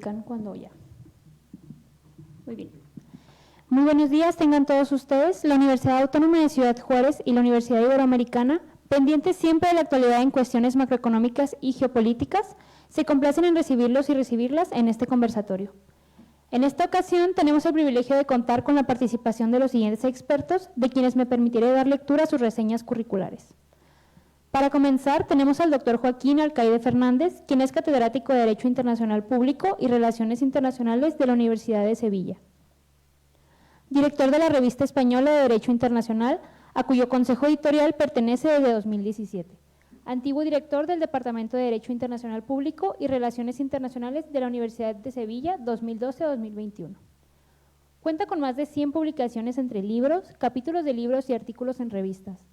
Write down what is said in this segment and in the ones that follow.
Cuando ya. Muy bien. Muy buenos días, tengan todos ustedes. La Universidad Autónoma de Ciudad Juárez y la Universidad Iberoamericana, pendientes siempre de la actualidad en cuestiones macroeconómicas y geopolíticas, se complacen en recibirlos y recibirlas en este conversatorio. En esta ocasión tenemos el privilegio de contar con la participación de los siguientes expertos, de quienes me permitiré dar lectura a sus reseñas curriculares. Para comenzar, tenemos al doctor Joaquín Alcaide Fernández, quien es catedrático de Derecho Internacional Público y Relaciones Internacionales de la Universidad de Sevilla. Director de la Revista Española de Derecho Internacional, a cuyo consejo editorial pertenece desde 2017. Antiguo director del Departamento de Derecho Internacional Público y Relaciones Internacionales de la Universidad de Sevilla, 2012 a 2021. Cuenta con más de 100 publicaciones entre libros, capítulos de libros y artículos en revistas.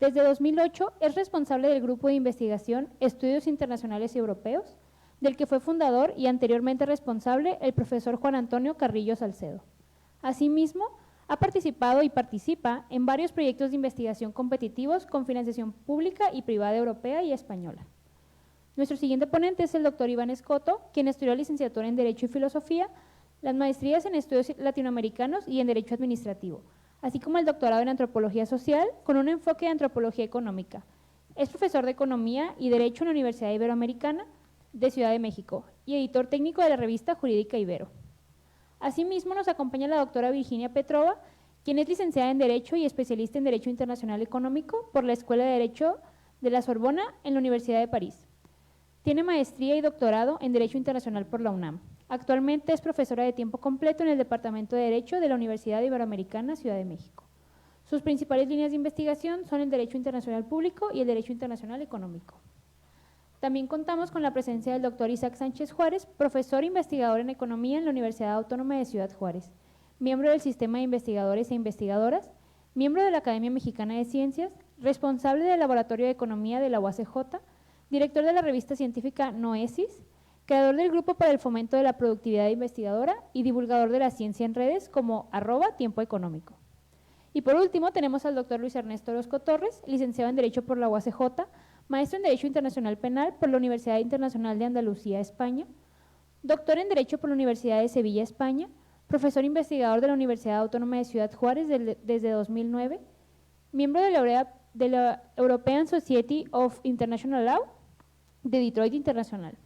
Desde 2008 es responsable del Grupo de Investigación Estudios Internacionales y Europeos, del que fue fundador y anteriormente responsable el profesor Juan Antonio Carrillo Salcedo. Asimismo, ha participado y participa en varios proyectos de investigación competitivos con financiación pública y privada europea y española. Nuestro siguiente ponente es el doctor Iván Escoto, quien estudió licenciatura en Derecho y Filosofía, las maestrías en Estudios Latinoamericanos y en Derecho Administrativo, así como el doctorado en Antropología Social con un enfoque de Antropología Económica. Es profesor de Economía y Derecho en la Universidad Iberoamericana de Ciudad de México y editor técnico de la revista Jurídica Ibero. Asimismo, nos acompaña la doctora Virginia Petrova, quien es licenciada en Derecho y especialista en Derecho Internacional Económico por la Escuela de Derecho de la Sorbona en la Universidad de París. Tiene maestría y doctorado en Derecho Internacional por la UNAM. Actualmente es profesora de tiempo completo en el Departamento de Derecho de la Universidad Iberoamericana, Ciudad de México. Sus principales líneas de investigación son el Derecho Internacional Público y el Derecho Internacional Económico. También contamos con la presencia del doctor Isaac Sánchez Juárez, profesor e investigador en Economía en la Universidad Autónoma de Ciudad Juárez, miembro del Sistema de Investigadores e Investigadoras, miembro de la Academia Mexicana de Ciencias, responsable del Laboratorio de Economía de la UACJ, director de la revista científica Noesis, creador del Grupo para el Fomento de la Productividad Investigadora y divulgador de la ciencia en redes como @Tiempo Económico. Y por último tenemos al doctor Luis Ernesto Orozco Torres, licenciado en Derecho por la UACJ, maestro en Derecho Internacional Penal por la Universidad Internacional de Andalucía, España, doctor en Derecho por la Universidad de Sevilla, España, profesor investigador de la Universidad Autónoma de Ciudad Juárez desde 2009, miembro de la European Society of International Law de Detroit Internacional,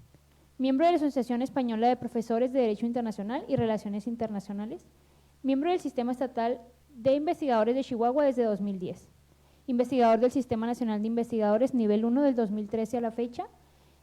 miembro de la Asociación Española de Profesores de Derecho Internacional y Relaciones Internacionales, miembro del Sistema Estatal de Investigadores de Chihuahua desde 2010, investigador del Sistema Nacional de Investigadores Nivel 1 del 2013 a la fecha.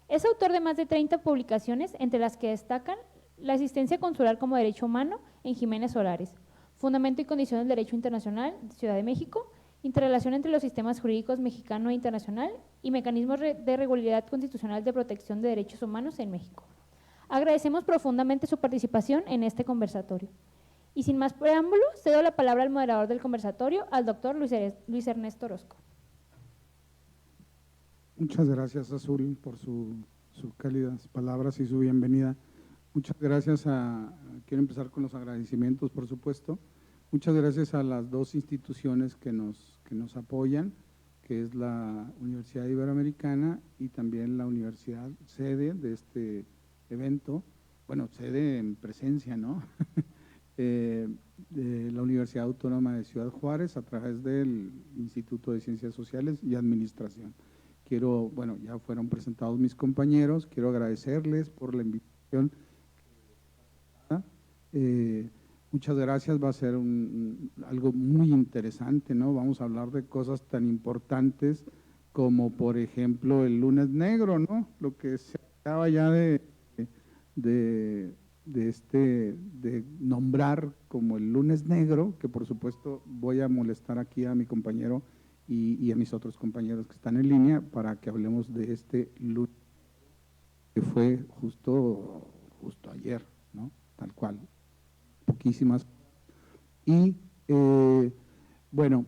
Es autor de más de 30 publicaciones, entre las que destacan la asistencia consular como derecho humano en Jiménez Solares, Fundamento y Condición del Derecho Internacional, Ciudad de México, Interrelación entre los sistemas jurídicos mexicano e internacional y mecanismos de regularidad constitucional de protección de derechos humanos en México. Agradecemos profundamente su participación en este conversatorio. Y sin más preámbulos, cedo la palabra al moderador del conversatorio, al doctor Luis Ernesto Orozco. Muchas gracias, Azul, por sus cálidas palabras y su bienvenida. Muchas gracias quiero empezar con los agradecimientos, por supuesto. Muchas gracias a las dos instituciones que nos apoyan, que es la Universidad Iberoamericana y también la universidad sede de este evento, bueno, sede en presencia, ¿no? De la Universidad Autónoma de Ciudad Juárez a través del Instituto de Ciencias Sociales y Administración. Bueno, ya fueron presentados mis compañeros, quiero agradecerles por la invitación. Muchas gracias, va a ser algo muy interesante, ¿no? Vamos a hablar de cosas tan importantes como, por ejemplo, el lunes negro, ¿no? Lo que se acaba ya de nombrar como el lunes negro, que por supuesto voy a molestar aquí a mi compañero y a mis otros compañeros que están en línea para que hablemos de este lunes que fue justo ayer, ¿no? Tal cual, poquísimas. Y bueno,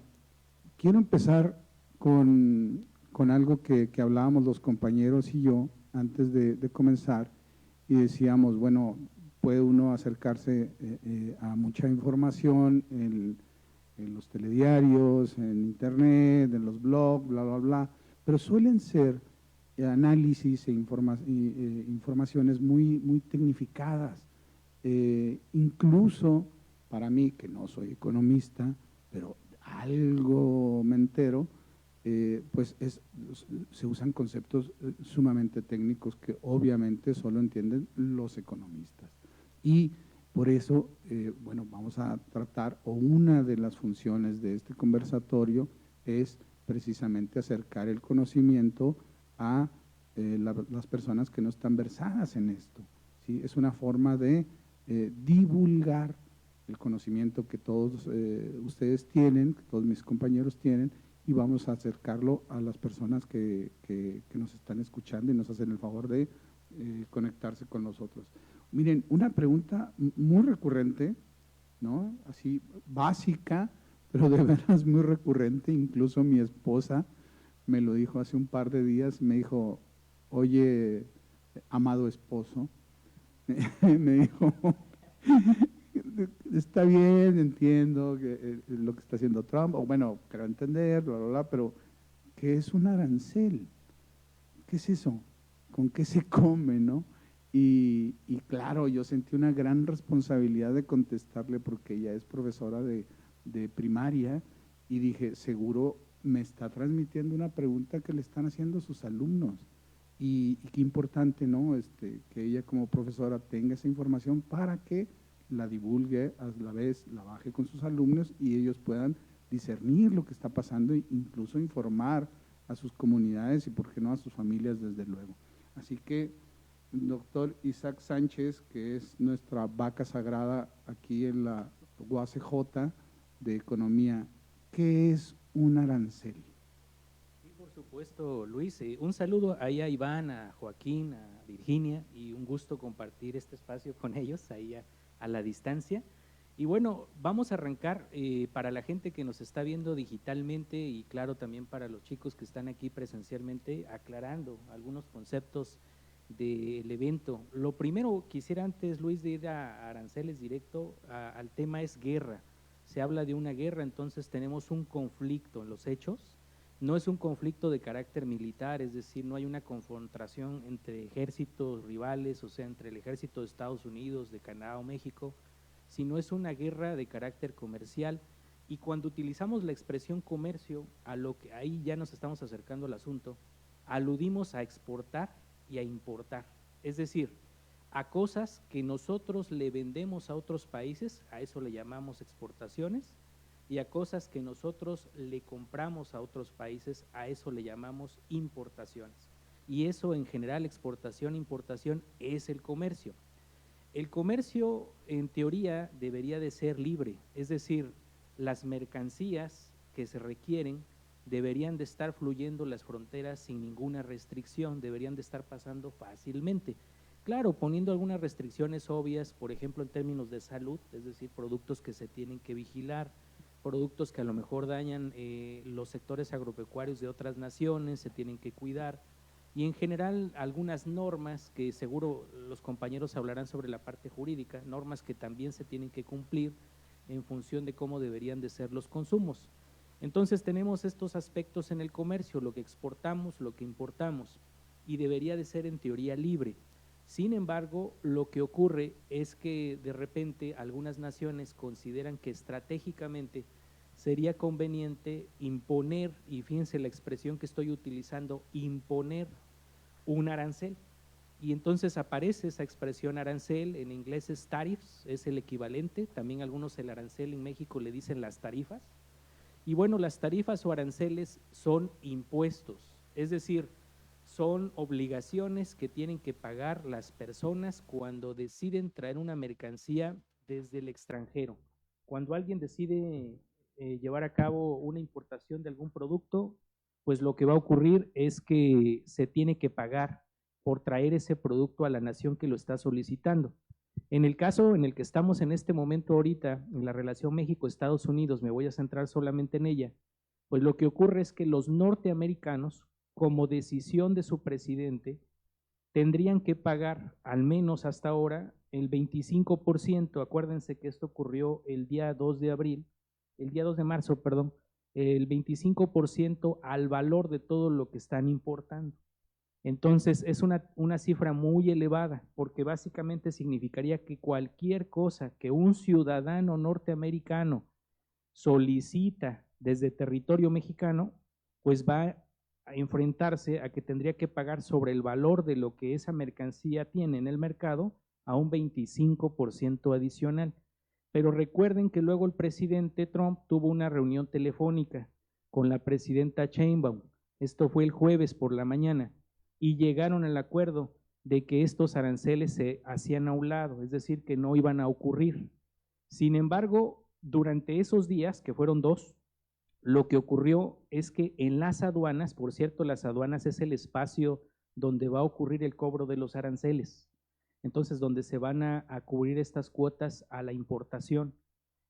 quiero empezar con algo que hablábamos los compañeros y yo antes de comenzar, y decíamos, bueno, puede uno acercarse a mucha información en los telediarios, en internet, en los blogs, bla, bla, bla, pero suelen ser análisis e informaciones muy, muy tecnificadas. Incluso para mí, que no soy economista, pero algo me entero, pues se usan conceptos sumamente técnicos que obviamente solo entienden los economistas. Y por eso, bueno, vamos a tratar, o una de las funciones de este conversatorio es precisamente acercar el conocimiento a las personas que no están versadas en esto, ¿sí? Es una forma de divulgar el conocimiento que todos ustedes tienen, que todos mis compañeros tienen, y vamos a acercarlo a las personas que nos están escuchando y nos hacen el favor de conectarse con nosotros. Miren, una pregunta muy recurrente, ¿no? Así básica, pero de veras muy recurrente. Incluso mi esposa me lo dijo hace un par de días, me dijo, oye, amado esposo, me dijo, está bien, entiendo lo que está haciendo Trump, o bueno, quiero entender, bla, bla, bla, pero ¿qué es un arancel? ¿Qué es eso? ¿Con qué se come, no? Y claro, yo sentí una gran responsabilidad de contestarle porque ella es profesora de primaria y dije, seguro me está transmitiendo una pregunta que le están haciendo sus alumnos. Y qué importante, ¿no? Que ella como profesora tenga esa información para que la divulgue, a la vez la baje con sus alumnos y ellos puedan discernir lo que está pasando e incluso informar a sus comunidades y, por qué no, a sus familias, desde luego. Así que, doctor Isaac Sánchez, que es nuestra vaca sagrada aquí en la UACJ de Economía, ¿qué es un arancel? Sí, por supuesto, Luis. Un saludo ahí a Iván, a Joaquín, a Virginia, y un gusto compartir este espacio con ellos ahí a la distancia. Y bueno, vamos a arrancar para la gente que nos está viendo digitalmente y claro también para los chicos que están aquí presencialmente, aclarando algunos conceptos del evento. Lo primero quisiera antes, Luis, de ir a aranceles directo al tema es guerra. Se habla de una guerra, entonces tenemos un conflicto en los hechos. No es un conflicto de carácter militar, es decir, no hay una confrontación entre ejércitos rivales, o sea, entre el ejército de Estados Unidos, de Canadá o México, sino es una guerra de carácter comercial. Y cuando utilizamos la expresión comercio, a lo que ahí ya nos estamos acercando al asunto, aludimos a exportar y a importar. Es decir, a cosas que nosotros le vendemos a otros países, a eso le llamamos exportaciones, y a cosas que nosotros le compramos a otros países, a eso le llamamos importaciones. Y eso en general, exportación, importación, es el comercio. El comercio, en teoría, debería de ser libre, es decir, las mercancías que se requieren deberían de estar fluyendo las fronteras sin ninguna restricción, deberían de estar pasando fácilmente. Claro, poniendo algunas restricciones obvias, por ejemplo, en términos de salud, es decir, productos que se tienen que vigilar, productos que a lo mejor dañan los sectores agropecuarios de otras naciones, se tienen que cuidar, y en general algunas normas que seguro los compañeros hablarán sobre la parte jurídica, normas que también se tienen que cumplir en función de cómo deberían de ser los consumos. Entonces tenemos estos aspectos en el comercio, lo que exportamos, lo que importamos, y debería de ser en teoría libre. Sin embargo, lo que ocurre es que de repente algunas naciones consideran que estratégicamente sería conveniente imponer, y fíjense la expresión que estoy utilizando, imponer un arancel. Y entonces aparece esa expresión arancel, en inglés es tariffs, es el equivalente, también algunos el arancel en México le dicen las tarifas. Y bueno, las tarifas o aranceles son impuestos, es decir, son obligaciones que tienen que pagar las personas cuando deciden traer una mercancía desde el extranjero. Cuando alguien decide llevar a cabo una importación de algún producto, pues lo que va a ocurrir es que se tiene que pagar por traer ese producto a la nación que lo está solicitando. En el caso en el que estamos en este momento ahorita, en la relación México-Estados Unidos, me voy a centrar solamente en ella, pues lo que ocurre es que los norteamericanos, como decisión de su presidente, tendrían que pagar, al menos hasta ahora, el 25%. Acuérdense que esto ocurrió el día 2 de abril, el día 2 de marzo, perdón, el 25% al valor de todo lo que están importando. Entonces, es una cifra muy elevada, porque básicamente significaría que cualquier cosa que un ciudadano norteamericano solicita desde territorio mexicano, pues va a enfrentarse a que tendría que pagar sobre el valor de lo que esa mercancía tiene en el mercado a un 25% adicional. Pero recuerden que luego el presidente Trump tuvo una reunión telefónica con la presidenta Sheinbaum, esto fue el jueves por la mañana, y llegaron al acuerdo de que estos aranceles se hacían a un lado, es decir, que no iban a ocurrir. Sin embargo, durante esos días, que fueron 2, lo que ocurrió es que en las aduanas, por cierto, las aduanas es el espacio donde va a ocurrir el cobro de los aranceles, entonces donde se van a cubrir estas cuotas a la importación.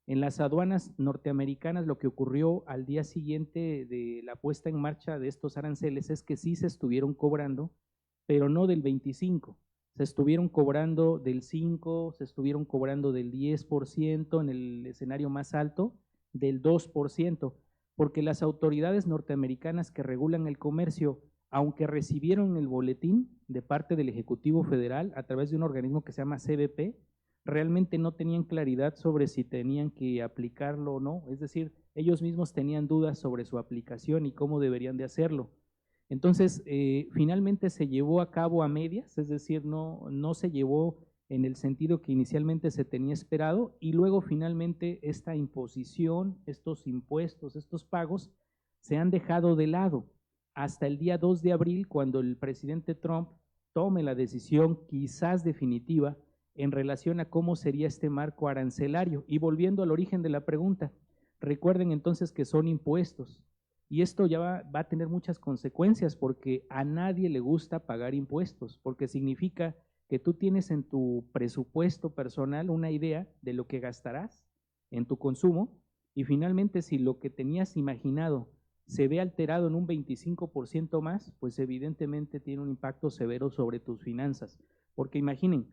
En las aduanas norteamericanas lo que ocurrió al día siguiente de la puesta en marcha de estos aranceles es que sí se estuvieron cobrando, pero no del 25%, se estuvieron cobrando del 5%, se estuvieron cobrando del 10%, en el escenario más alto, del 2%, porque las autoridades norteamericanas que regulan el comercio, aunque recibieron el boletín de parte del Ejecutivo Federal a través de un organismo que se llama CBP, realmente no tenían claridad sobre si tenían que aplicarlo o no, es decir, ellos mismos tenían dudas sobre su aplicación y cómo deberían de hacerlo. Entonces, finalmente se llevó a cabo a medias, es decir, no se llevó en el sentido que inicialmente se tenía esperado, y luego finalmente esta imposición, estos impuestos, estos pagos, se han dejado de lado hasta el día 2 de abril, cuando el presidente Trump tome la decisión quizás definitiva en relación a cómo sería este marco arancelario. Y volviendo al origen de la pregunta, recuerden entonces que son impuestos, y esto ya va a tener muchas consecuencias, porque a nadie le gusta pagar impuestos, porque significa que tú tienes en tu presupuesto personal una idea de lo que gastarás en tu consumo, y finalmente si lo que tenías imaginado se ve alterado en un 25% más, pues evidentemente tiene un impacto severo sobre tus finanzas, porque imaginen,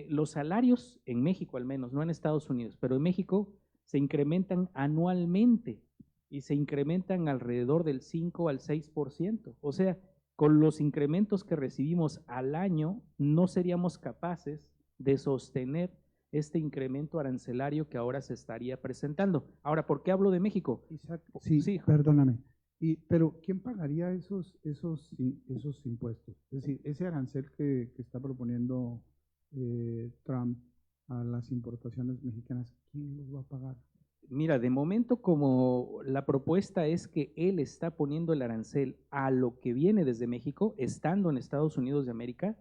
los salarios en México al menos, no en Estados Unidos, pero en México se incrementan anualmente y se incrementan alrededor del 5 al 6%. O sea, con los incrementos que recibimos al año, no seríamos capaces de sostener este incremento arancelario que ahora se estaría presentando. Ahora, ¿por qué hablo de México? Isaac, sí, perdóname. Pero ¿quién pagaría esos impuestos? Es decir, ese arancel que está proponiendo Trump a las importaciones mexicanas, ¿quién los va a pagar? Mira, de momento como la propuesta es que él está poniendo el arancel a lo que viene desde México, estando en Estados Unidos de América,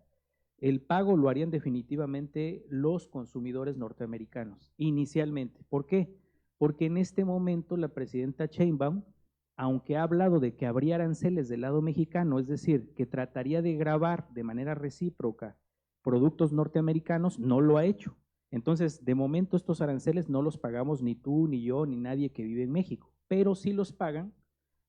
el pago lo harían definitivamente los consumidores norteamericanos, inicialmente. ¿Por qué? Porque en este momento la presidenta Sheinbaum, aunque ha hablado de que habría aranceles del lado mexicano, es decir, que trataría de gravar de manera recíproca productos norteamericanos, no lo ha hecho. Entonces, de momento estos aranceles no los pagamos ni tú, ni yo, ni nadie que vive en México, pero sí los pagan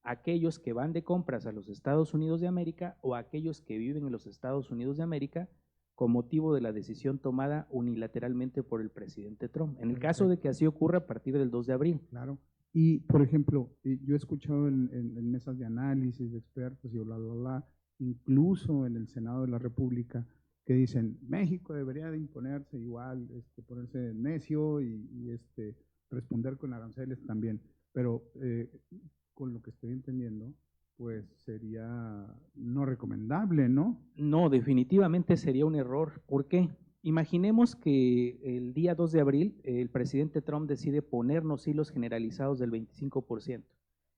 aquellos que van de compras a los Estados Unidos de América o aquellos que viven en los Estados Unidos de América con motivo de la decisión tomada unilateralmente por el presidente Trump, en el caso de que así ocurra a partir del 2 de abril. Claro. Y, por ejemplo, yo he escuchado en mesas de análisis de expertos y bla, bla, bla, incluso en el Senado de la República, que dicen, México debería de imponerse igual, ponerse necio y responder con aranceles también. Pero con lo que estoy entendiendo, pues sería no recomendable, ¿no? No, definitivamente sería un error. ¿Por qué? Imaginemos que el día 2 de abril el presidente Trump decide ponernos hilos generalizados del 25%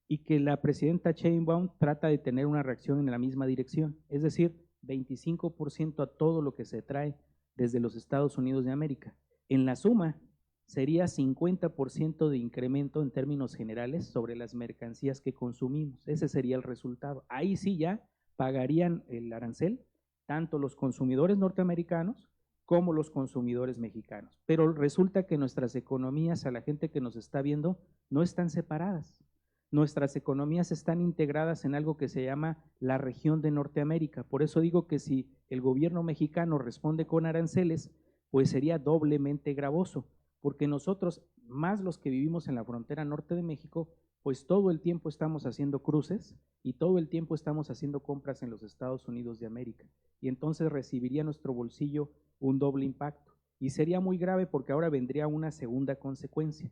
y que la presidenta Sheinbaum trata de tener una reacción en la misma dirección, es decir, 25% a todo lo que se trae desde los Estados Unidos de América. En la suma, sería 50% de incremento en términos generales sobre las mercancías que consumimos. Ese sería el resultado. Ahí sí ya pagarían el arancel tanto los consumidores norteamericanos como los consumidores mexicanos. Pero resulta que nuestras economías, a la gente que nos está viendo, no están separadas. Nuestras economías están integradas en algo que se llama la región de Norteamérica. Por eso digo que si el gobierno mexicano responde con aranceles, pues sería doblemente gravoso, porque nosotros, más los que vivimos en la frontera norte de México, pues todo el tiempo estamos haciendo cruces y todo el tiempo estamos haciendo compras en los Estados Unidos de América. Y entonces recibiría nuestro bolsillo un doble impacto. Y sería muy grave porque ahora vendría una segunda consecuencia.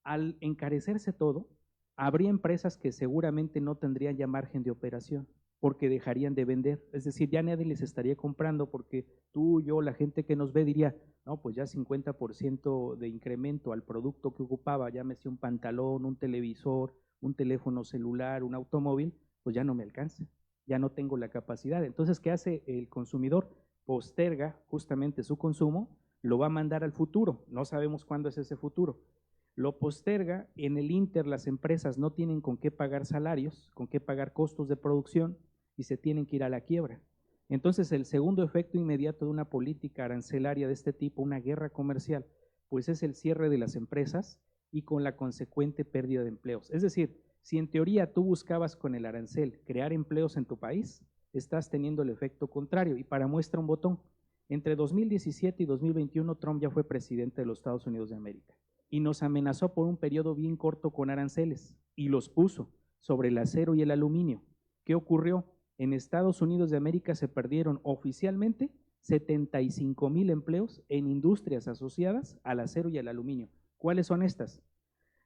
Al encarecerse todo, habría empresas que seguramente no tendrían ya margen de operación porque dejarían de vender, es decir, ya nadie les estaría comprando porque tú, yo, la gente que nos ve diría, no, pues ya 50% de incremento al producto que ocupaba, llámese un pantalón, un televisor, un teléfono celular, un automóvil, pues ya no me alcanza, ya no tengo la capacidad. Entonces, ¿qué hace el consumidor? Posterga justamente su consumo, lo va a mandar al futuro, no sabemos cuándo es ese futuro. Lo posterga, en el Inter las empresas no tienen con qué pagar salarios, con qué pagar costos de producción y se tienen que ir a la quiebra. Entonces el segundo efecto inmediato de una política arancelaria de este tipo, una guerra comercial, pues es el cierre de las empresas y con la consecuente pérdida de empleos. Es decir, si en teoría tú buscabas con el arancel crear empleos en tu país, estás teniendo el efecto contrario. Y para muestra un botón, entre 2017 y 2021 Trump ya fue presidente de los Estados Unidos de América y nos amenazó por un periodo bien corto con aranceles y los puso sobre el acero y el aluminio. ¿Qué ocurrió? En Estados Unidos de América se perdieron oficialmente 75,000 empleos en industrias asociadas al acero y al aluminio. ¿Cuáles son estas?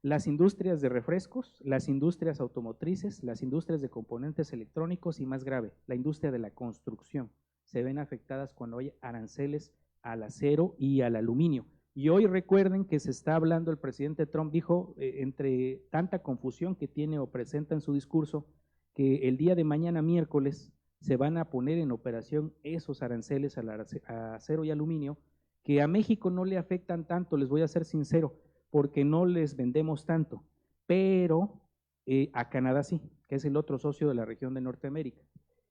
Las industrias de refrescos, las industrias automotrices, las industrias de componentes electrónicos y, más grave, la industria de la construcción. Se ven afectadas cuando hay aranceles al acero y al aluminio. Y hoy recuerden que se está hablando, el presidente Trump dijo, entre tanta confusión que tiene o presenta en su discurso, que el día de mañana, miércoles, se van a poner en operación esos aranceles a acero y aluminio, que a México no le afectan tanto, les voy a ser sincero, porque no les vendemos tanto, pero a Canadá sí, que es el otro socio de la región de Norteamérica.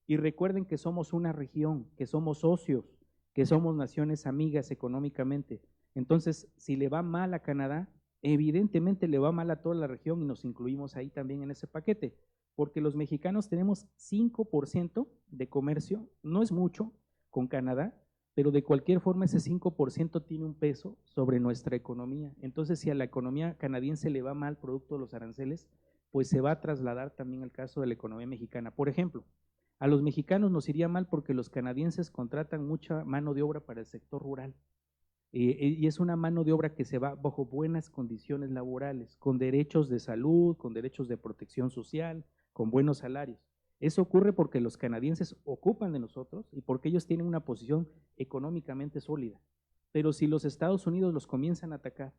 Y recuerden que somos una región, que somos socios, que somos naciones amigas económicamente. Entonces, si le va mal a Canadá, evidentemente le va mal a toda la región y nos incluimos ahí también en ese paquete, porque los mexicanos tenemos 5% de comercio, no es mucho, con Canadá, pero de cualquier forma ese 5% tiene un peso sobre nuestra economía. Entonces, si a la economía canadiense le va mal producto de los aranceles, pues se va a trasladar también al caso de la economía mexicana. Por ejemplo, a los mexicanos nos iría mal porque los canadienses contratan mucha mano de obra para el sector rural. Y es una mano de obra que se va bajo buenas condiciones laborales, con derechos de salud, con derechos de protección social, con buenos salarios. Eso ocurre porque los canadienses ocupan de nosotros y porque ellos tienen una posición económicamente sólida. Pero si los Estados Unidos los comienzan a atacar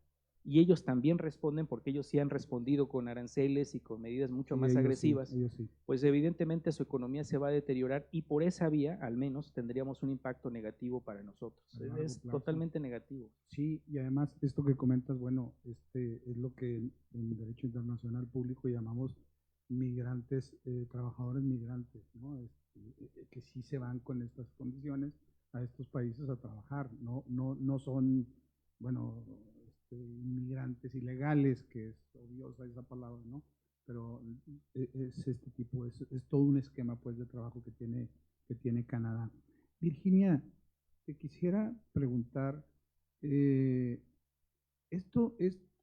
y ellos también responden, porque ellos sí han respondido con aranceles y con medidas mucho más agresivas, sí. pues evidentemente su economía se va a deteriorar y por esa vía, al menos, tendríamos un impacto negativo para nosotros. Es totalmente negativo. Sí, y además esto que comentas, bueno, es lo que en Derecho Internacional Público llamamos migrantes, trabajadores migrantes, ¿no? Que sí se van con estas condiciones a estos países a trabajar, no son, bueno, inmigrantes ilegales, que es odiosa esa palabra, ¿no? Pero es este tipo, es todo un esquema pues de trabajo que tiene Canadá. Virginia, te quisiera preguntar,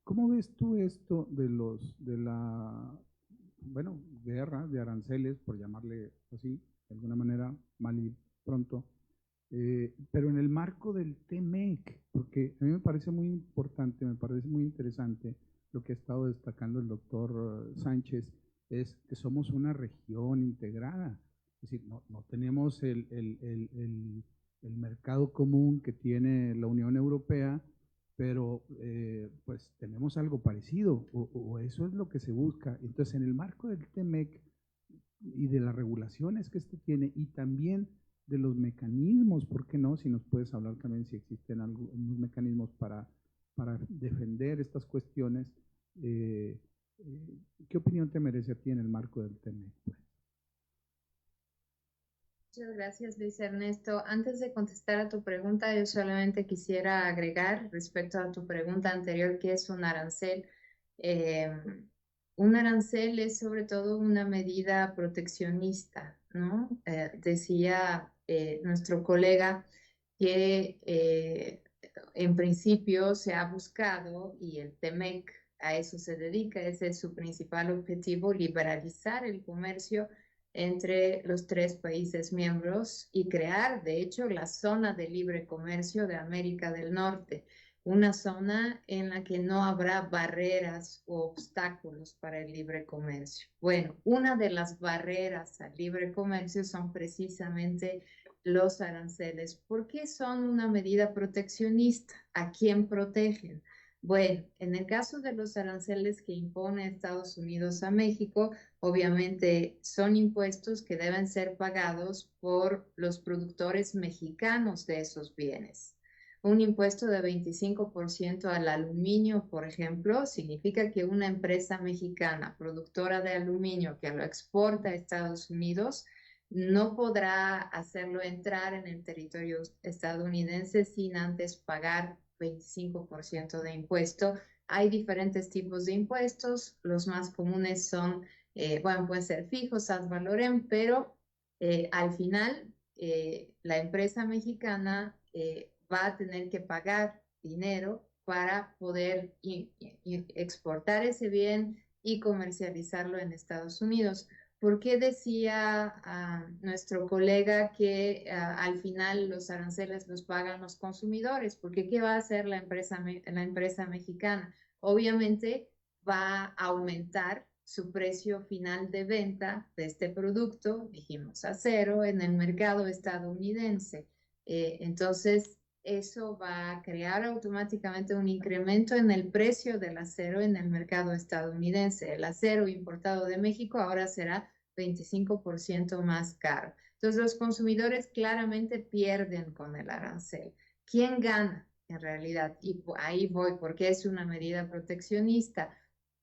¿cómo ves tú esto de la guerra de aranceles, por llamarle así, de alguna manera, mal y pronto, pero en el marco del TMEC, porque a mí me parece muy importante, me parece muy interesante lo que ha estado destacando el doctor Sánchez, es que somos una región integrada, es decir, no tenemos el mercado común que tiene la Unión Europea, pero pues tenemos algo parecido, o eso es lo que se busca. Entonces, en el marco del TMEC y de las regulaciones que tiene, y también de los mecanismos, ¿por qué no? Si nos puedes hablar también si existen algunos mecanismos para defender estas cuestiones, ¿qué opinión te merece a ti en el marco del TMEC? Muchas gracias, Luis Ernesto. Antes de contestar a tu pregunta, yo solamente quisiera agregar respecto a tu pregunta anterior, ¿qué es un arancel? Un arancel es sobre todo una medida proteccionista, ¿no? Decía nuestro colega que en principio se ha buscado, y el TEMEC a eso se dedica, ese es su principal objetivo, liberalizar el comercio entre los 3 países miembros y crear, de hecho, la zona de libre comercio de América del Norte, una zona en la que no habrá barreras o obstáculos para el libre comercio. Bueno, una de las barreras al libre comercio son precisamente los aranceles. ¿Por qué son una medida proteccionista? ¿A quién protegen? Bueno, en el caso de los aranceles que impone Estados Unidos a México, obviamente son impuestos que deben ser pagados por los productores mexicanos de esos bienes. Un impuesto de 25% al aluminio, por ejemplo, significa que una empresa mexicana productora de aluminio que lo exporta a Estados Unidos no podrá hacerlo entrar en el territorio estadounidense sin antes pagar 25% de impuesto. Hay diferentes tipos de impuestos, los más comunes son, pueden ser fijos, ad valorem, pero al final la empresa mexicana va a tener que pagar dinero para poder exportar ese bien y comercializarlo en Estados Unidos. ¿Por qué decía nuestro colega que al final los aranceles los pagan los consumidores? Porque ¿qué va a hacer la empresa mexicana? Obviamente va a aumentar su precio final de venta de este producto, dijimos acero, en el mercado estadounidense. Entonces, eso va a crear automáticamente un incremento en el precio del acero en el mercado estadounidense. El acero importado de México ahora será 25% más caro. Entonces, los consumidores claramente pierden con el arancel. ¿Quién gana en realidad? Y ahí voy, porque es una medida proteccionista.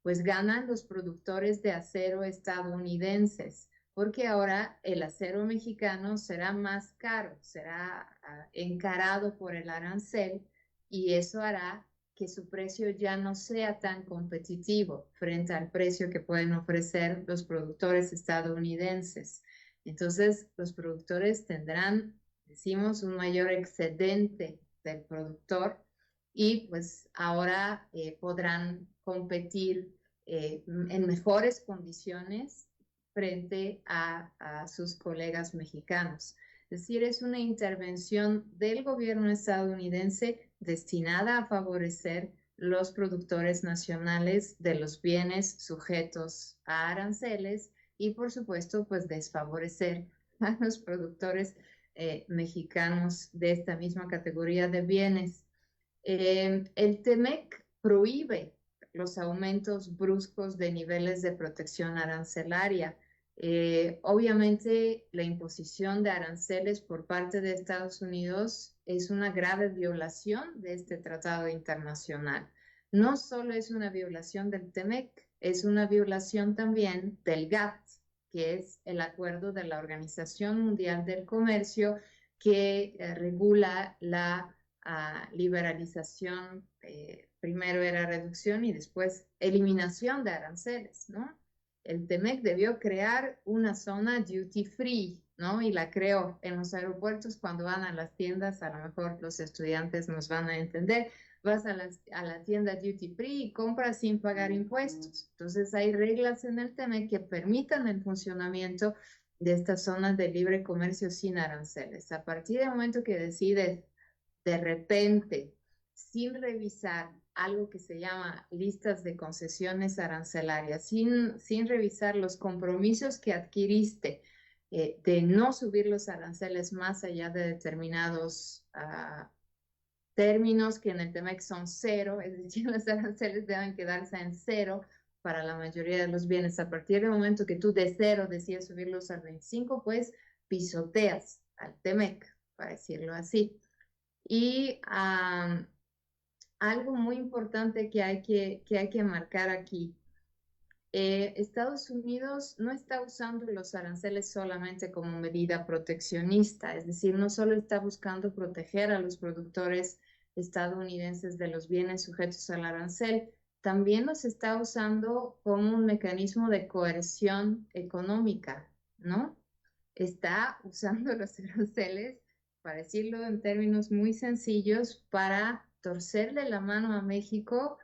Pues ganan los productores de acero estadounidenses, porque ahora el acero mexicano será más caro, será encarado por el arancel, y eso hará que su precio ya no sea tan competitivo frente al precio que pueden ofrecer los productores estadounidenses. Entonces, los productores tendrán, decimos, un mayor excedente del productor, y pues ahora podrán competir en mejores condiciones frente a sus colegas mexicanos. Es decir, es una intervención del gobierno estadounidense destinada a favorecer los productores nacionales de los bienes sujetos a aranceles y, por supuesto, pues desfavorecer a los productores mexicanos de esta misma categoría de bienes. El TEMEC prohíbe los aumentos bruscos de niveles de protección arancelaria. Obviamente, la imposición de aranceles por parte de Estados Unidos es una grave violación de este tratado internacional. No solo es una violación del TEMEC, es una violación también del GATT, que es el acuerdo de la Organización Mundial del Comercio que regula la liberalización, primero era reducción y después eliminación de aranceles, ¿no? El TEMEC debió crear una zona duty free, ¿no? Y la creó en los aeropuertos. Cuando van a las tiendas, a lo mejor los estudiantes nos van a entender, vas a la tienda duty free y compras sin pagar impuestos. Entonces hay reglas en el TEMEC que permitan el funcionamiento de estas zonas de libre comercio sin aranceles. A partir del momento que decides de repente, sin revisar algo que se llama listas de concesiones arancelarias, sin revisar los compromisos que adquiriste de no subir los aranceles más allá de determinados términos que en el TEMEC son 0, es decir, los aranceles deben quedarse en 0 para la mayoría de los bienes. A partir del momento que tú de 0 decides subirlos al 25, pues pisoteas al TEMEC, para decirlo así. Y algo muy importante que hay que marcar aquí, Estados Unidos no está usando los aranceles solamente como medida proteccionista, es decir, no solo está buscando proteger a los productores estadounidenses de los bienes sujetos al arancel, también los está usando como un mecanismo de coerción económica, ¿no? Está usando los aranceles para decirlo en términos muy sencillos, para torcerle la mano a México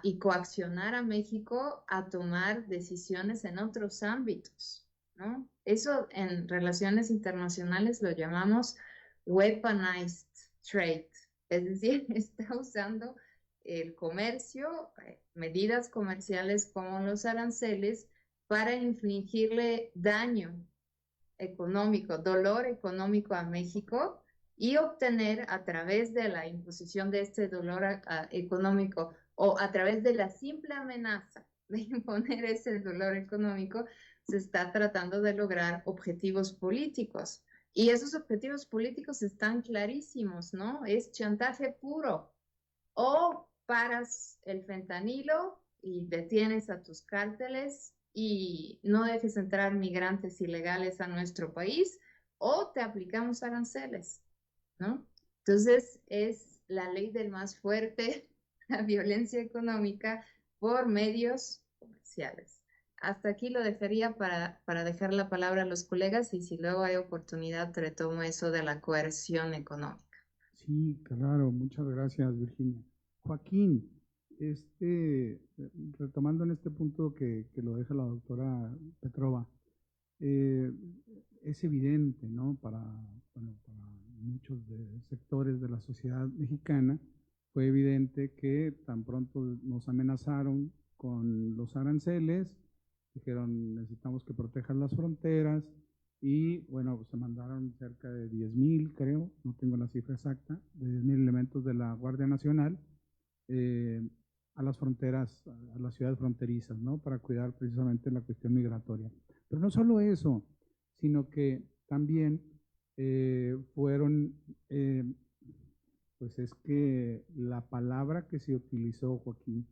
y coaccionar a México a tomar decisiones en otros ámbitos, ¿no? Eso en relaciones internacionales lo llamamos weaponized trade, es decir, está usando el comercio, medidas comerciales como los aranceles, para infligirle daño económico, dolor económico a México y obtener a través de la imposición de este dolor económico o a través de la simple amenaza de imponer ese dolor económico, se está tratando de lograr objetivos políticos. Y esos objetivos políticos están clarísimos, ¿no? Es chantaje puro. O paras el fentanilo y detienes a tus cárteles y no dejes entrar migrantes ilegales a nuestro país, o te aplicamos aranceles, ¿no? Entonces es la ley del más fuerte, la violencia económica por medios comerciales. Hasta aquí lo dejaría para dejar la palabra a los colegas, y si luego hay oportunidad retomo eso de la coerción económica. Sí, claro, muchas gracias, Virginia. Joaquín, retomando en este punto que lo deja la doctora Petrova, es evidente, ¿no? Para muchos sectores de la sociedad mexicana, fue evidente que tan pronto nos amenazaron con los aranceles, dijeron necesitamos que protejan las fronteras, y bueno, pues se mandaron cerca de 10,000, creo, no tengo la cifra exacta, de 10,000 elementos de la Guardia Nacional a las fronteras, a las ciudades fronterizas, ¿no? Para cuidar precisamente la cuestión migratoria. Pero no solo eso, sino que también fueron, pues es que la palabra que se utilizó, Joaquín,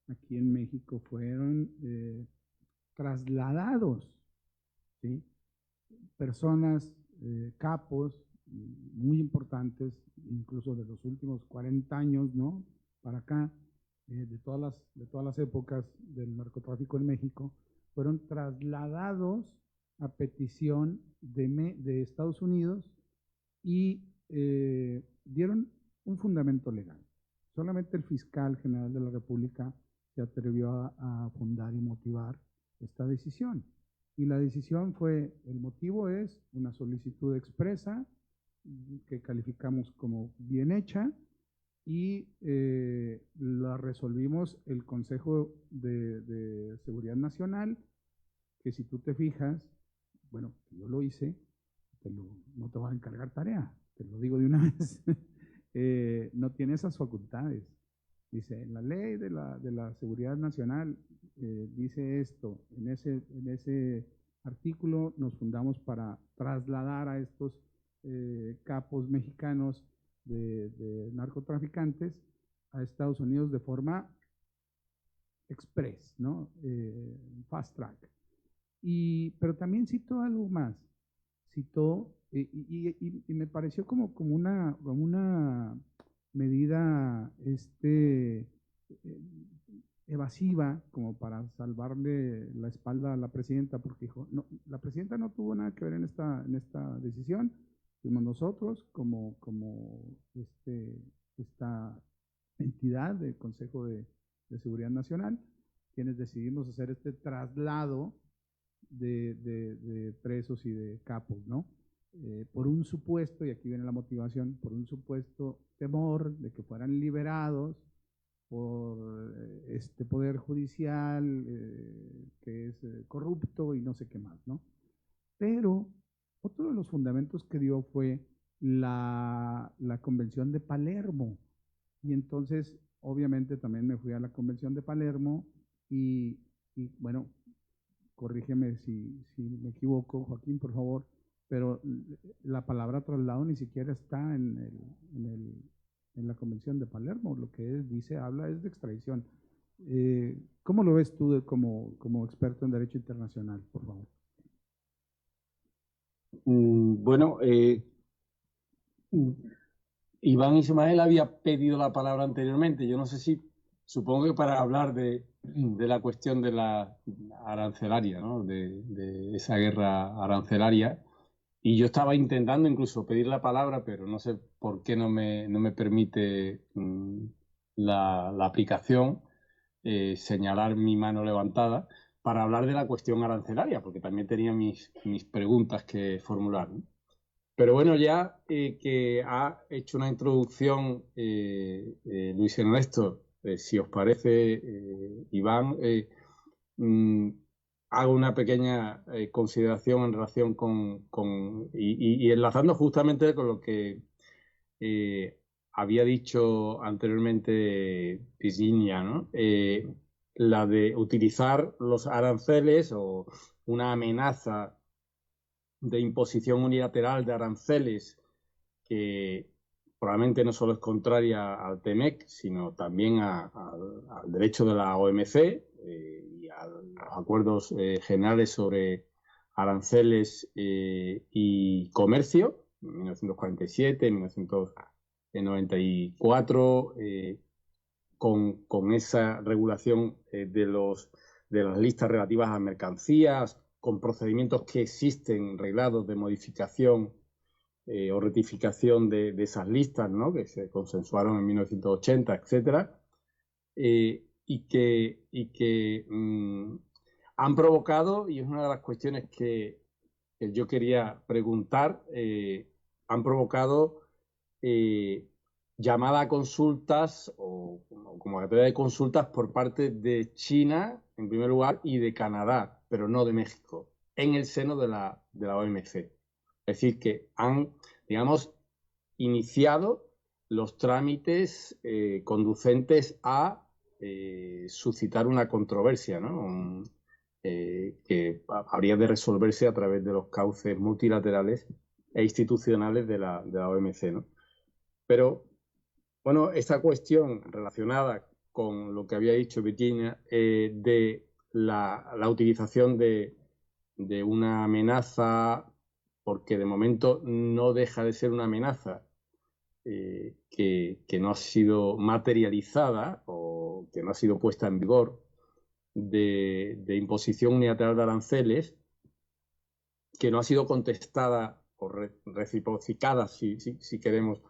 aquí en México, fueron trasladados, ¿sí? Personas, capos muy importantes, incluso de los últimos 40 años, ¿no? Para acá, de todas las épocas del narcotráfico en México, fueron trasladados a petición de Estados Unidos y dieron un fundamento legal. Solamente el fiscal general de la República se atrevió a fundar y motivar esta decisión. Y la decisión fue, el motivo es una solicitud expresa que calificamos como bien hecha, y la resolvimos el Consejo de Seguridad Nacional, que si tú te fijas, bueno, yo lo hice, no te voy a encargar tarea, te lo digo de una vez, no tiene esas facultades. Dice, en la ley de la Seguridad Nacional dice esto, en ese artículo nos fundamos para trasladar a estos capos mexicanos de narcotraficantes a Estados Unidos de forma express, ¿no? Fast track. Pero también citó algo más, citó, y me pareció como una medida evasiva, como para salvarle la espalda a la presidenta, porque dijo, no, la presidenta no tuvo nada que ver en esta decisión, fuimos nosotros como esta entidad del Consejo de Seguridad Nacional quienes decidimos hacer este traslado de presos y de capos, ¿no? Por un supuesto, y aquí viene la motivación, por un supuesto temor de que fueran liberados por este poder judicial que es corrupto y no sé qué más, ¿no? Pero otro de los fundamentos que dio fue la Convención de Palermo, y entonces obviamente también me fui a la Convención de Palermo y bueno, corrígeme si me equivoco, Joaquín, por favor, pero la palabra traslado ni siquiera está en la Convención de Palermo. Lo que habla es de extradición. ¿Cómo lo ves tú como experto en Derecho Internacional, por favor? Bueno, Iván Ismael había pedido la palabra anteriormente. Yo no sé si, supongo que para hablar de la cuestión de la arancelaria, ¿no? De esa guerra arancelaria. Y yo estaba intentando incluso pedir la palabra, pero no sé por qué no me permite la aplicación señalar mi mano levantada para hablar de la cuestión arancelaria, porque también tenía mis preguntas que formular, ¿no? Pero bueno, ya que ha hecho una introducción Luis Ernesto, si os parece, Iván, hago una pequeña consideración en relación y enlazando justamente con lo que había dicho anteriormente Virginia, ¿no? La de utilizar los aranceles o una amenaza de imposición unilateral de aranceles que probablemente no solo es contraria al TEMEC, sino también al derecho de la OMC y a los acuerdos generales sobre aranceles y comercio, en 1947, en 1994, con esa regulación de las listas relativas a mercancías, con procedimientos que existen reglados de modificación o rectificación de esas listas, ¿no? Que se consensuaron en 1980, etcétera, y que han provocado, y es una de las cuestiones que yo quería preguntar, han provocado llamada a consultas o convocatoria de consultas por parte de China, en primer lugar, y de Canadá, pero no de México, en el seno de la OMC. Es decir, que han, digamos, iniciado los trámites conducentes a suscitar una controversia, ¿no? Que habría de resolverse a través de los cauces multilaterales e institucionales de la OMC, ¿no? Pero, bueno, esta cuestión relacionada con lo que había dicho Virginia de la utilización de una amenaza, porque de momento no deja de ser una amenaza que no ha sido materializada o que no ha sido puesta en vigor, de imposición unilateral de aranceles, que no ha sido contestada o reciprocada, si queremos,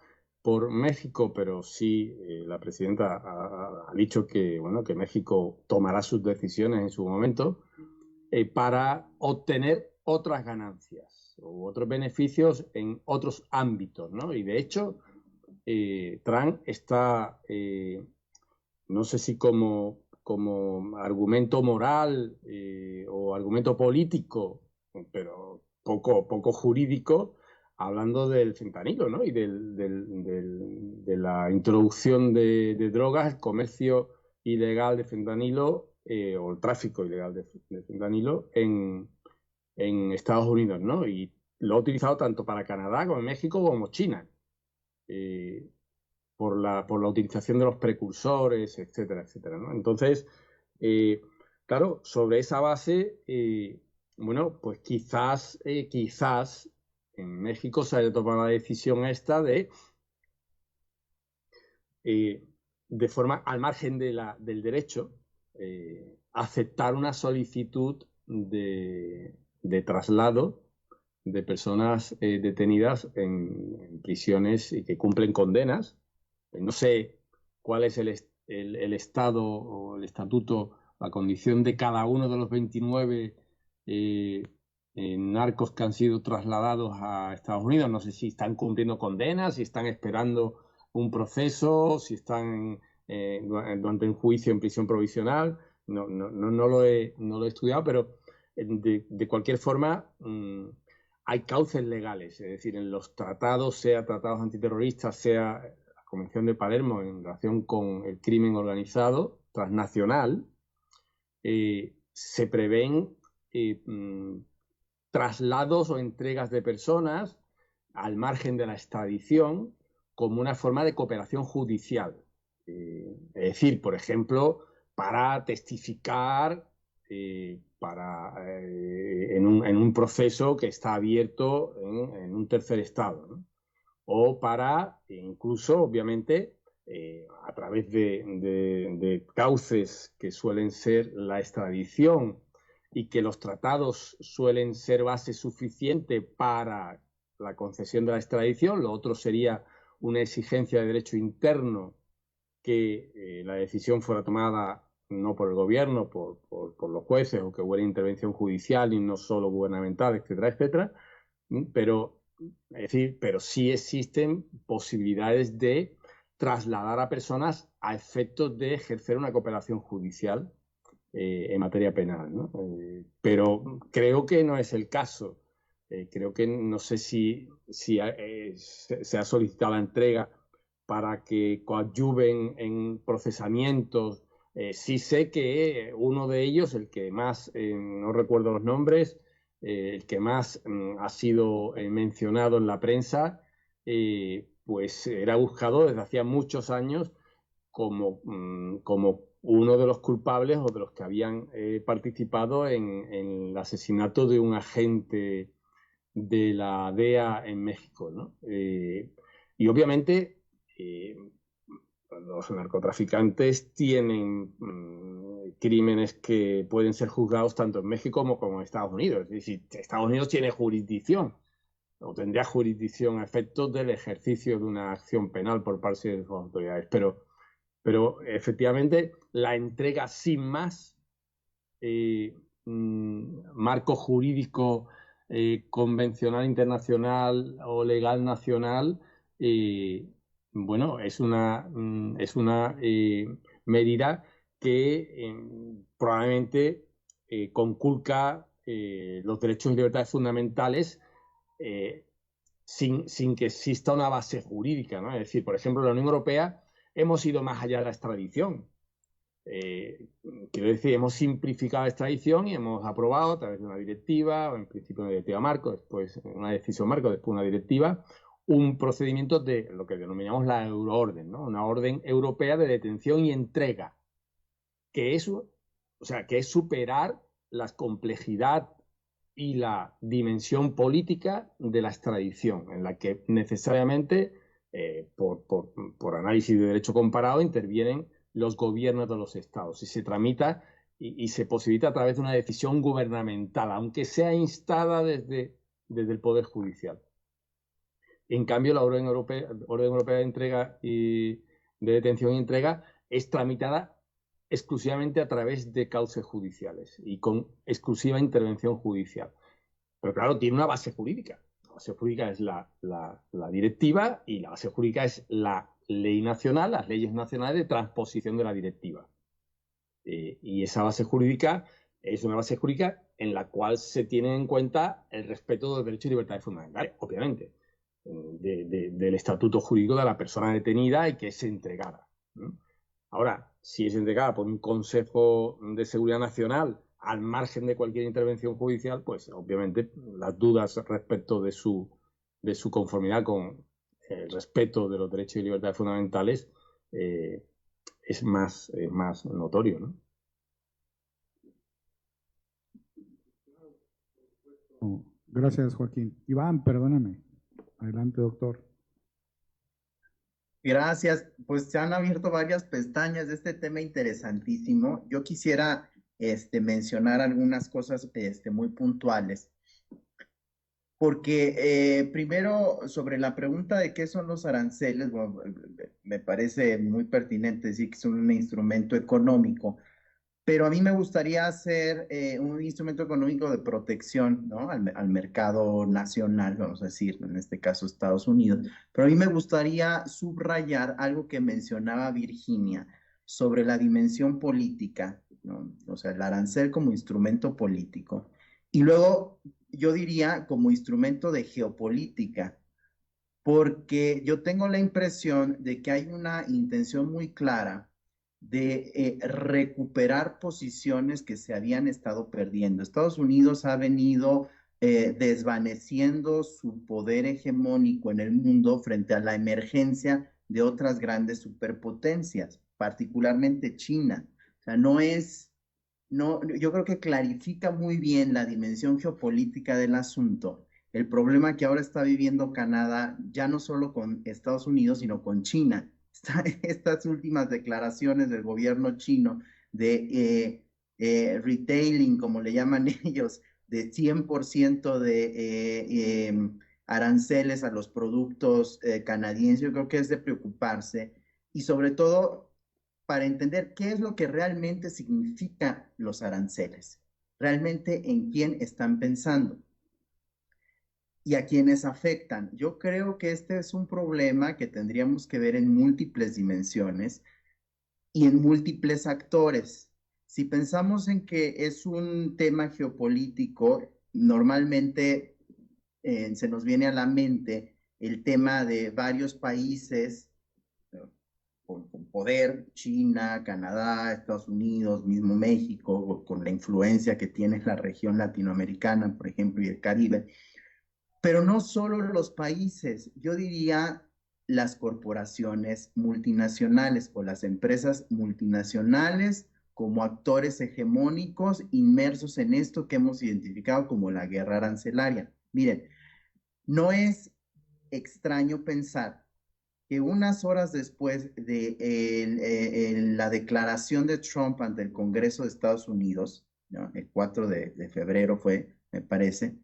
por México, pero sí la presidenta ha dicho que, bueno, que México tomará sus decisiones en su momento para obtener otras ganancias o otros beneficios en otros ámbitos, ¿no? Y de hecho, Trump está, no sé si como argumento moral o argumento político, pero poco jurídico, hablando del fentanilo, ¿no? Y de la introducción de drogas, el comercio ilegal de fentanilo o el tráfico ilegal de fentanilo en Estados Unidos, ¿no? Y lo ha utilizado tanto para Canadá como México como China, por la utilización de los precursores, etcétera, etcétera, ¿no? Entonces, claro, sobre esa base, bueno, pues quizás en México se haya tomado la decisión esta de forma al margen del derecho, aceptar una solicitud de traslado de personas detenidas en prisiones y que cumplen condenas. No sé cuál es el estado o el estatuto, la condición de cada uno de los 29 narcos que han sido trasladados a Estados Unidos. No sé si están cumpliendo condenas, si están esperando un proceso, si están durante un juicio en prisión provisional. No lo he estudiado, pero de cualquier forma hay cauces legales, es decir, en los tratados, sea tratados antiterroristas, sea la Convención de Palermo en relación con el crimen organizado transnacional, se prevén traslados o entregas de personas al margen de la extradición como una forma de cooperación judicial. Es decir, por ejemplo, para testificar en un proceso que está abierto en un tercer estado, ¿no? O para, incluso, obviamente, a través de cauces que suelen ser la extradición y que los tratados suelen ser base suficiente para la concesión de la extradición, lo otro sería una exigencia de derecho interno que la decisión fuera tomada no por el gobierno, por los jueces, o que hubiera intervención judicial y no solo gubernamental, etcétera, etcétera. Pero sí existen posibilidades de trasladar a personas a efectos de ejercer una cooperación judicial en materia penal, ¿no? Pero creo que no es el caso. Creo que no sé si se ha solicitado la entrega para que coadyuven en procesamientos. Sí sé que uno de ellos, el que más, no recuerdo los nombres, el que más ha sido mencionado en la prensa, pues era buscado desde hacía muchos años como uno de los culpables o de los que habían participado en el asesinato de un agente de la DEA en México, ¿no? Y obviamente los narcotraficantes tienen crímenes que pueden ser juzgados tanto en México como en Estados Unidos. Es decir, Estados Unidos tiene jurisdicción o tendría jurisdicción a efectos del ejercicio de una acción penal por parte de sus autoridades. Pero efectivamente la entrega sin más marco jurídico convencional internacional o legal nacional, bueno, es una medida que probablemente conculca los derechos y libertades fundamentales sin que exista una base jurídica, ¿no? Es decir, por ejemplo, en la Unión Europea hemos ido más allá de la extradición. Quiero decir, hemos simplificado la extradición y hemos aprobado a través de una directiva, o en principio una directiva marco, después una decisión marco, después una directiva, un procedimiento de lo que denominamos la euroorden, ¿no? Una orden europea de detención y entrega, que es superar la complejidad y la dimensión política de la extradición, en la que necesariamente, por análisis de derecho comparado, intervienen los gobiernos de los estados y se tramita y se posibilita a través de una decisión gubernamental, aunque sea instada desde el Poder Judicial. En cambio, la Orden Europea de Entrega y de Detención y Entrega es tramitada exclusivamente a través de cauces judiciales y con exclusiva intervención judicial. Pero claro, tiene una base jurídica. La base jurídica es la directiva y la base jurídica es la ley nacional, las leyes nacionales de transposición de la directiva. Y esa base jurídica es una base jurídica en la cual se tiene en cuenta el respeto de los derechos y libertades fundamentales, obviamente, del estatuto jurídico de la persona detenida y que es entregada, ¿no? Ahora, si es entregada por un Consejo de Seguridad Nacional al margen de cualquier intervención judicial, pues obviamente las dudas respecto de su conformidad con el respeto de los derechos y libertades fundamentales es más notorio, ¿no? Gracias, Joaquín. Iván, perdóname. Adelante, doctor. Gracias. Pues se han abierto varias pestañas de este tema interesantísimo. Yo quisiera mencionar algunas cosas muy puntuales. Porque primero, sobre la pregunta de qué son los aranceles, bueno, me parece muy pertinente decir que son un instrumento económico, pero a mí me gustaría hacer un instrumento económico de protección, ¿no? al mercado nacional, vamos a decir, en este caso Estados Unidos. Pero a mí me gustaría subrayar algo que mencionaba Virginia sobre la dimensión política, ¿no? O sea, el arancel como instrumento político. Y luego yo diría como instrumento de geopolítica, porque yo tengo la impresión de que hay una intención muy clara de recuperar posiciones que se habían estado perdiendo. Estados Unidos ha venido desvaneciendo su poder hegemónico en el mundo frente a la emergencia de otras grandes superpotencias, particularmente China. O sea, yo creo que clarifica muy bien la dimensión geopolítica del asunto. El problema que ahora está viviendo Canadá, ya no solo con Estados Unidos, sino con China. Estas últimas declaraciones del gobierno chino de retailing, como le llaman ellos, de 100% aranceles a los productos canadienses, yo creo que es de preocuparse y sobre todo para entender qué es lo que realmente significan los aranceles, realmente en quién están pensando y a quiénes afectan. Yo creo que este es un problema que tendríamos que ver en múltiples dimensiones y en múltiples actores. Si pensamos en que es un tema geopolítico, normalmente se nos viene a la mente el tema de varios países con poder, China, Canadá, Estados Unidos, mismo México, con la influencia que tiene la región latinoamericana, por ejemplo, y el Caribe. Pero no solo los países, yo diría las corporaciones multinacionales o las empresas multinacionales como actores hegemónicos inmersos en esto que hemos identificado como la guerra arancelaria. Miren, no es extraño pensar que unas horas después de la declaración de Trump ante el Congreso de Estados Unidos, ¿no? El 4 de febrero fue, me parece,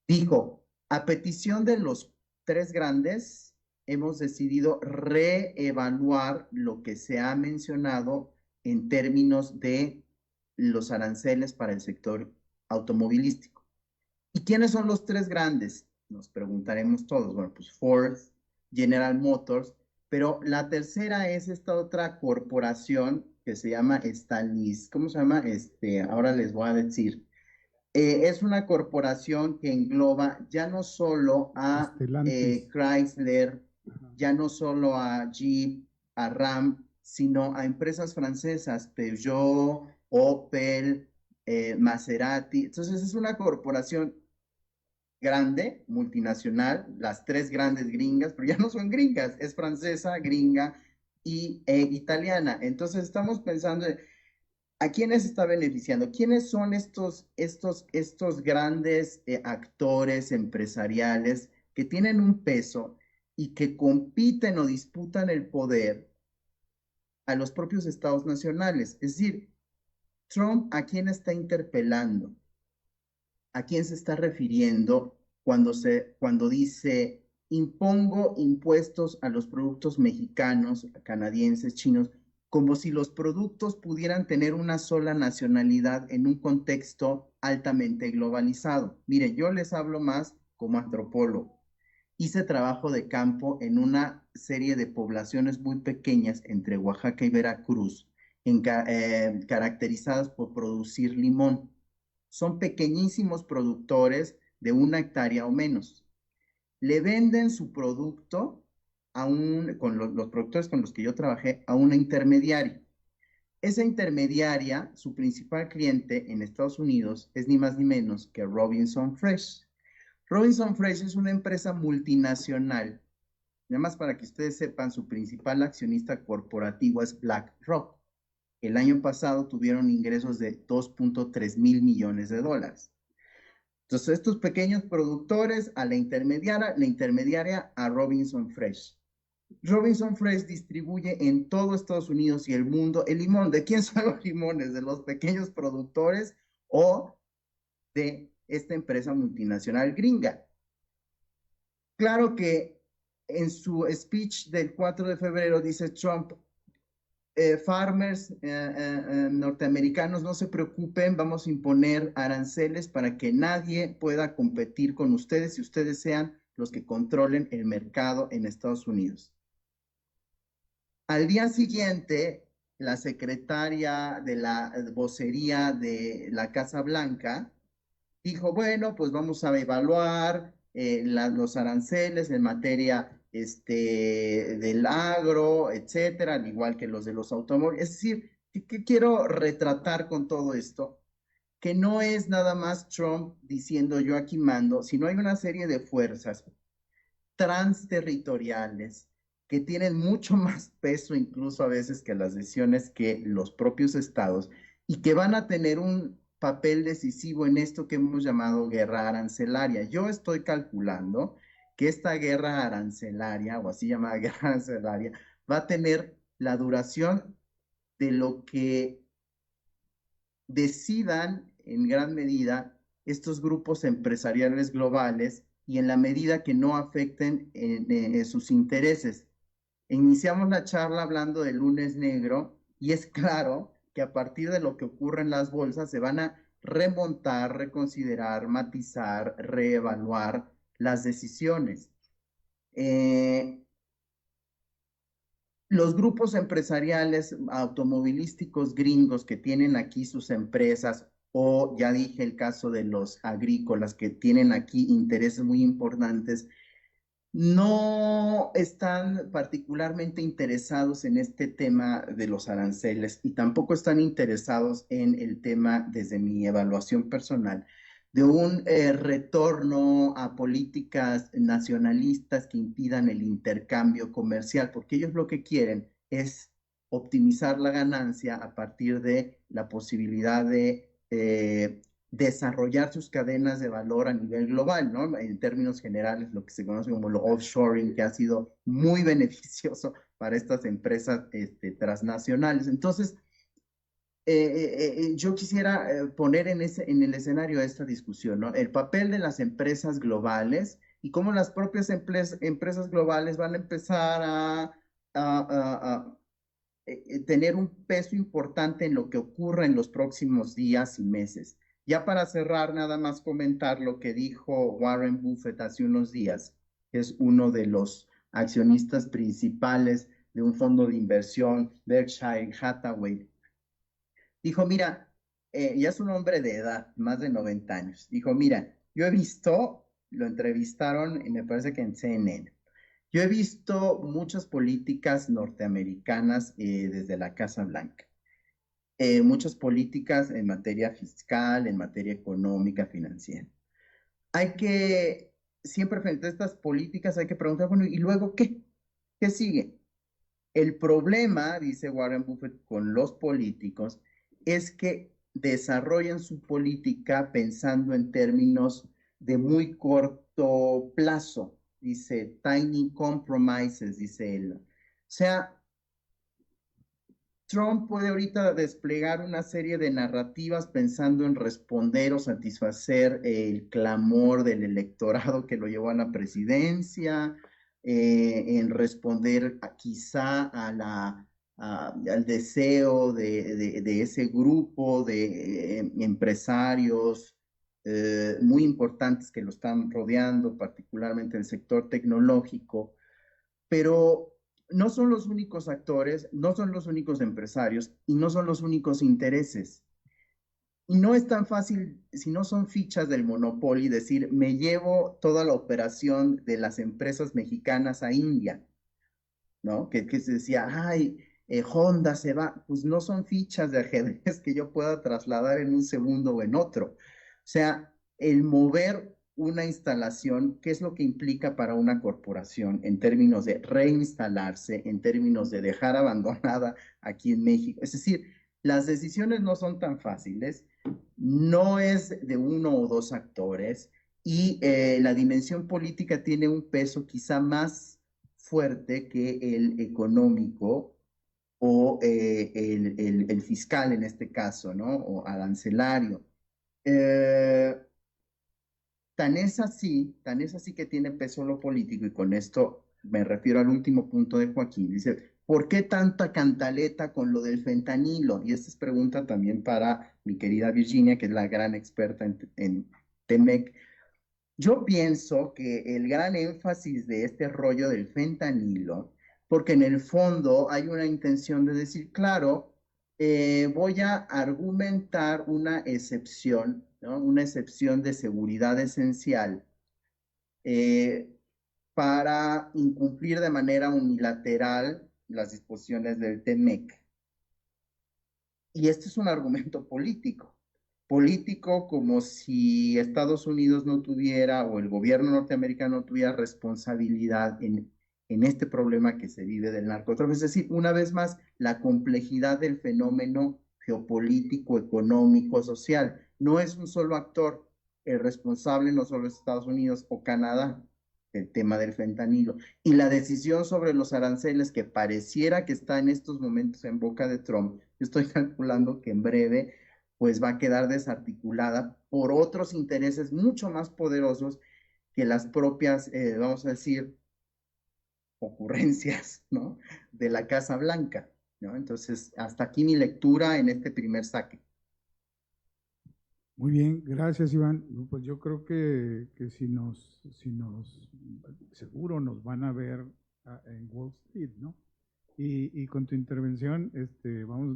dijo, a petición de los tres grandes, hemos decidido reevaluar lo que se ha mencionado en términos de los aranceles para el sector automovilístico. ¿Y quiénes son los tres grandes? Nos preguntaremos todos. Bueno, pues Ford, General Motors, pero la tercera es esta otra corporación que se llama Stellantis. ¿Cómo se llama? Ahora les voy a decir. Es una corporación que engloba ya no solo a Chrysler, ya no solo a Jeep, a Ram, sino a empresas francesas, Peugeot, Opel, Maserati. Entonces es una corporación grande, multinacional, las tres grandes gringas, pero ya no son gringas, es francesa, gringa y italiana. Entonces estamos pensando en ¿a quiénes está beneficiando? ¿Quiénes son estos grandes actores empresariales que tienen un peso y que compiten o disputan el poder a los propios estados nacionales? Es decir, Trump, ¿a quién está interpelando? ¿A quién se está refiriendo cuando dice impongo impuestos a los productos mexicanos, canadienses, chinos, como si los productos pudieran tener una sola nacionalidad en un contexto altamente globalizado? Miren, yo les hablo más como antropólogo. Hice trabajo de campo en una serie de poblaciones muy pequeñas entre Oaxaca y Veracruz, caracterizadas por producir limón. Son pequeñísimos productores de 1 hectárea o menos. Le venden su producto con los productores con los que yo trabajé, a una intermediaria. Esa intermediaria, su principal cliente en Estados Unidos es ni más ni menos que Robinson Fresh. Robinson Fresh es una empresa multinacional. Nada más para que ustedes sepan, su principal accionista corporativo es BlackRock. El año pasado tuvieron ingresos de 2.3 mil millones de dólares. Entonces, estos pequeños productores a la intermediaria a Robinson Fresh. Robinson Fresh distribuye en todo Estados Unidos y el mundo el limón. ¿De quién son los limones? ¿De los pequeños productores o de esta empresa multinacional gringa? Claro que en su speech del 4 de febrero dice Trump, farmers norteamericanos, no se preocupen, vamos a imponer aranceles para que nadie pueda competir con ustedes y ustedes sean los que controlen el mercado en Estados Unidos. Al día siguiente, la secretaria de la vocería de la Casa Blanca dijo, bueno, pues vamos a evaluar los aranceles en materia del agro, etcétera, al igual que los de los automóviles. Es decir, ¿qué quiero retratar con todo esto? Que no es nada más Trump diciendo yo aquí mando, sino hay una serie de fuerzas transterritoriales que tienen mucho más peso incluso a veces que las decisiones que los propios estados y que van a tener un papel decisivo en esto que hemos llamado guerra arancelaria. Yo estoy calculando que esta guerra arancelaria, o así llamada guerra arancelaria, va a tener la duración de lo que decidan en gran medida estos grupos empresariales globales y en la medida que no afecten sus intereses. Iniciamos la charla hablando del lunes negro y es claro que a partir de lo que ocurre en las bolsas se van a remontar, reconsiderar, matizar, reevaluar las decisiones. Los grupos empresariales automovilísticos gringos que tienen aquí sus empresas, o ya dije el caso de los agrícolas que tienen aquí intereses muy importantes, no están particularmente interesados en este tema de los aranceles y tampoco están interesados en el tema, desde mi evaluación personal, de un retorno a políticas nacionalistas que impidan el intercambio comercial, porque ellos lo que quieren es optimizar la ganancia a partir de la posibilidad de desarrollar sus cadenas de valor a nivel global, ¿no? En términos generales, lo que se conoce como el offshoring, que ha sido muy beneficioso para estas empresas transnacionales. Entonces, yo quisiera poner en el escenario esta discusión, ¿no? El papel de las empresas globales y cómo las propias empresas globales van a empezar a tener un peso importante en lo que ocurra en los próximos días y meses. Ya para cerrar, nada más comentar lo que dijo Warren Buffett hace unos días, que es uno de los accionistas principales de un fondo de inversión, Berkshire Hathaway. Dijo, mira, ya es un hombre de edad, más de 90 años. Dijo, mira, yo he visto, lo entrevistaron y me parece que en CNN, yo he visto muchas políticas norteamericanas desde la Casa Blanca. Muchas políticas en materia fiscal, en materia económica, financiera. Hay que, siempre frente a estas políticas, hay que preguntar, bueno, ¿y luego qué? ¿Qué sigue? El problema, dice Warren Buffett, con los políticos, es que desarrollan su política pensando en términos de muy corto plazo, dice, tiny compromises, dice él. O sea, Trump puede ahorita desplegar una serie de narrativas pensando en responder o satisfacer el clamor del electorado que lo llevó a la presidencia, en responder quizá al deseo de ese grupo de empresarios muy importantes que lo están rodeando, particularmente el sector tecnológico, pero no son los únicos actores, no son los únicos empresarios y no son los únicos intereses. Y no es tan fácil, si no son fichas del Monopoly, decir, me llevo toda la operación de las empresas mexicanas a India, ¿no? Que se decía, ay, Honda se va, pues no son fichas de ajedrez que yo pueda trasladar en un segundo o en otro. O sea, el mover una instalación, ¿qué es lo que implica para una corporación en términos de reinstalarse, en términos de dejar abandonada aquí en México? Es decir, las decisiones no son tan fáciles, no es de uno o dos actores y la dimensión política tiene un peso quizá más fuerte que el económico o el fiscal en este caso, ¿no? O arancelario. Tan es así que tiene peso lo político, y con esto me refiero al último punto de Joaquín. Dice, ¿por qué tanta cantaleta con lo del fentanilo? Y esta es pregunta también para mi querida Virginia, que es la gran experta en TEMEC. Yo pienso que el gran énfasis de este rollo del fentanilo, porque en el fondo hay una intención de decir, claro, voy a argumentar una excepción, ¿no? Una excepción de seguridad esencial para incumplir de manera unilateral las disposiciones del TEMEC. Y este es un argumento político como si Estados Unidos no tuviera, o el gobierno norteamericano no tuviera responsabilidad en este problema que se vive del narcotráfico. Es decir, una vez más, la complejidad del fenómeno geopolítico, económico, social. No es un solo actor, el responsable no solo es Estados Unidos o Canadá, el tema del fentanilo. Y la decisión sobre los aranceles, que pareciera que está en estos momentos en boca de Trump, yo estoy calculando que en breve pues va a quedar desarticulada por otros intereses mucho más poderosos que las propias, vamos a decir, ocurrencias, ¿no? de la Casa Blanca, ¿no? Entonces, hasta aquí mi lectura en este primer saque. Muy bien, gracias Iván. Pues yo creo que seguro nos van a ver en Wall Street, ¿no? Y con tu intervención,